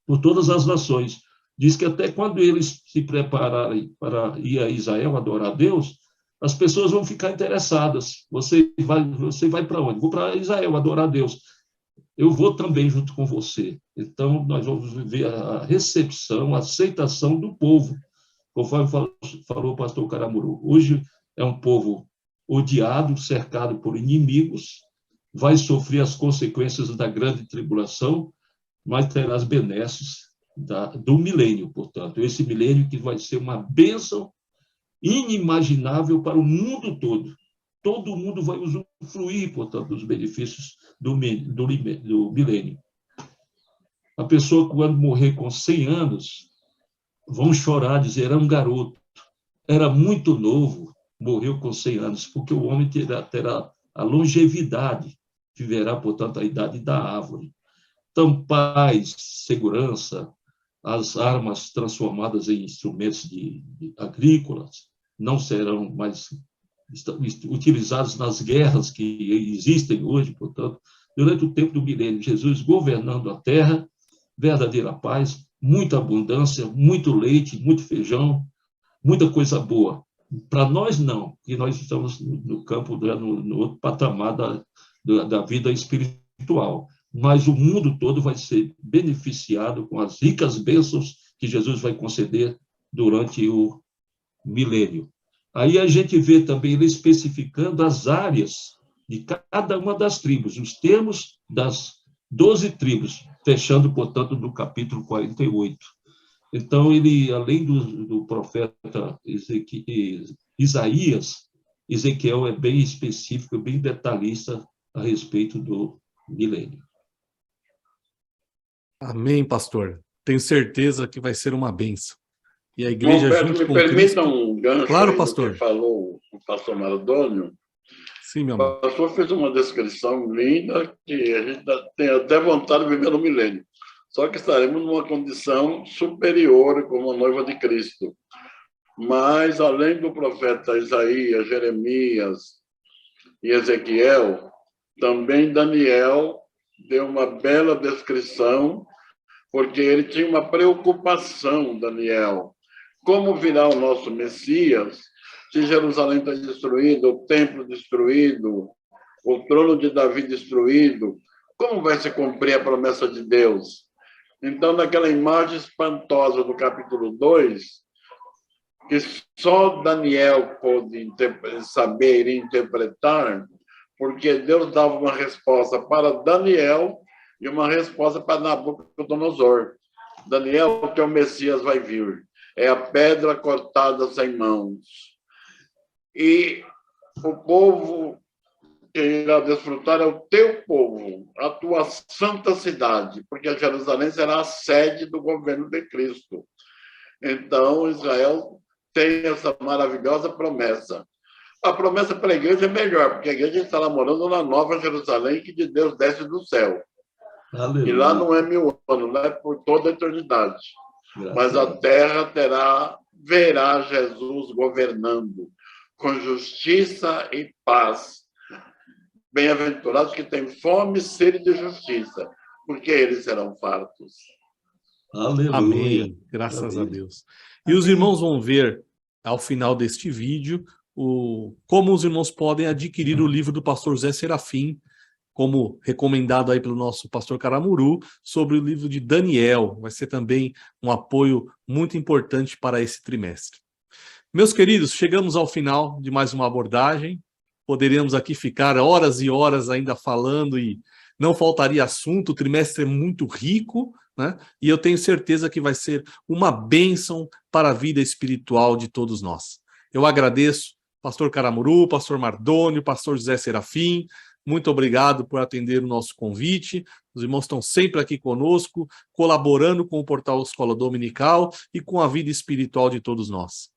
por todas as nações. Diz que até quando eles se prepararem para ir a Israel adorar a Deus, as pessoas vão ficar interessadas. Você vai para onde? Vou para Israel adorar a Deus. Eu vou também junto com você. Então, nós vamos ver a recepção, a aceitação do povo, conforme falou o pastor Caramuru. Hoje é um povo odiado, cercado por inimigos, vai sofrer as consequências da grande tribulação, mas terá as benesses do milênio, portanto. Esse milênio que vai ser uma bênção inimaginável para o mundo todo. Todo mundo vai usufruir, portanto, dos benefícios do milênio. A pessoa, quando morrer com 100 anos, vão chorar, dizer, era um garoto, era muito novo, morreu com 100 anos, porque o homem terá a longevidade, viverá, portanto, a idade da árvore. Então, paz, segurança, as armas transformadas em instrumentos agrícolas não serão mais utilizados nas guerras que existem hoje, portanto, durante o tempo do milênio, Jesus governando a terra, verdadeira paz, muita abundância, muito leite, muito feijão, muita coisa boa. Para nós, não, porque nós estamos no campo, no outro patamar da vida espiritual. Mas o mundo todo vai ser beneficiado com as ricas bênçãos que Jesus vai conceder durante o milênio. Aí a gente vê também ele especificando as áreas de cada uma das tribos, os termos das 12 tribos, fechando, portanto, no capítulo 48. Então, ele, além do profeta Isaías, Ezequiel é bem específico, bem detalhista a respeito do milênio. Amém, pastor. Tenho certeza que vai ser uma bênção. E a igreja Roberto, junto me com permita Cristo... um gancho, claro, pastor, que falou o pastor Mardônio. Sim, meu O amor. pastor fez uma descrição linda que a gente tem até vontade de viver no milênio. Só que estaremos numa condição superior como a noiva de Cristo. Mas, além do profeta Isaías, Jeremias e Ezequiel, também Daniel deu uma bela descrição, porque ele tinha uma preocupação, Daniel. Como virá o nosso Messias se Jerusalém está destruída, o templo destruído, o trono de Davi destruído? Como vai se cumprir a promessa de Deus? Então, naquela imagem espantosa do capítulo 2, que só Daniel pôde saber e interpretar, porque Deus dava uma resposta para Daniel e uma resposta para Nabucodonosor. Daniel, o teu Messias vai vir. É a pedra cortada sem mãos. E o povo que irá desfrutar é o teu povo, a tua santa cidade, porque a Jerusalém será a sede do governo de Cristo. Então, Israel tem essa maravilhosa promessa. A promessa para a igreja é melhor, porque a igreja estará morando na Nova Jerusalém, que de Deus desce do céu. Aleluia. E lá não é 1000 anos, lá é por toda a eternidade. Mas a terra verá Jesus governando com justiça e paz. Bem-aventurados que têm fome e sede de justiça, porque eles serão fartos. Aleluia. Amém. Graças a Deus. E os irmãos vão ver, ao final deste vídeo, como os irmãos podem adquirir o livro do pastor José Serafim, como recomendado aí pelo nosso pastor Caramuru, sobre o livro de Daniel. Vai ser também um apoio muito importante para esse trimestre. Meus queridos, chegamos ao final de mais uma abordagem. Poderíamos aqui ficar horas e horas ainda falando e não faltaria assunto. O trimestre é muito rico, né? E eu tenho certeza que vai ser uma bênção para a vida espiritual de todos nós. Eu agradeço, pastor Caramuru, pastor Mardônio, pastor José Serafim. Muito obrigado por atender o nosso convite. Os irmãos estão sempre aqui conosco, colaborando com o portal Escola Dominical e com a vida espiritual de todos nós.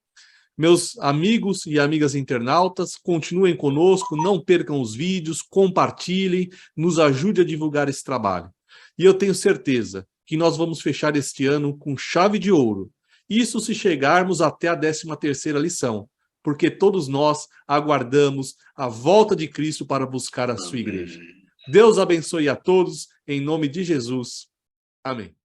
Meus amigos e amigas internautas, continuem conosco, não percam os vídeos, compartilhem, nos ajude a divulgar esse trabalho. E eu tenho certeza que nós vamos fechar este ano com chave de ouro. Isso se chegarmos até a 13ª lição, porque todos nós aguardamos a volta de Cristo para buscar a sua igreja. Deus abençoe a todos, em nome de Jesus. Amém.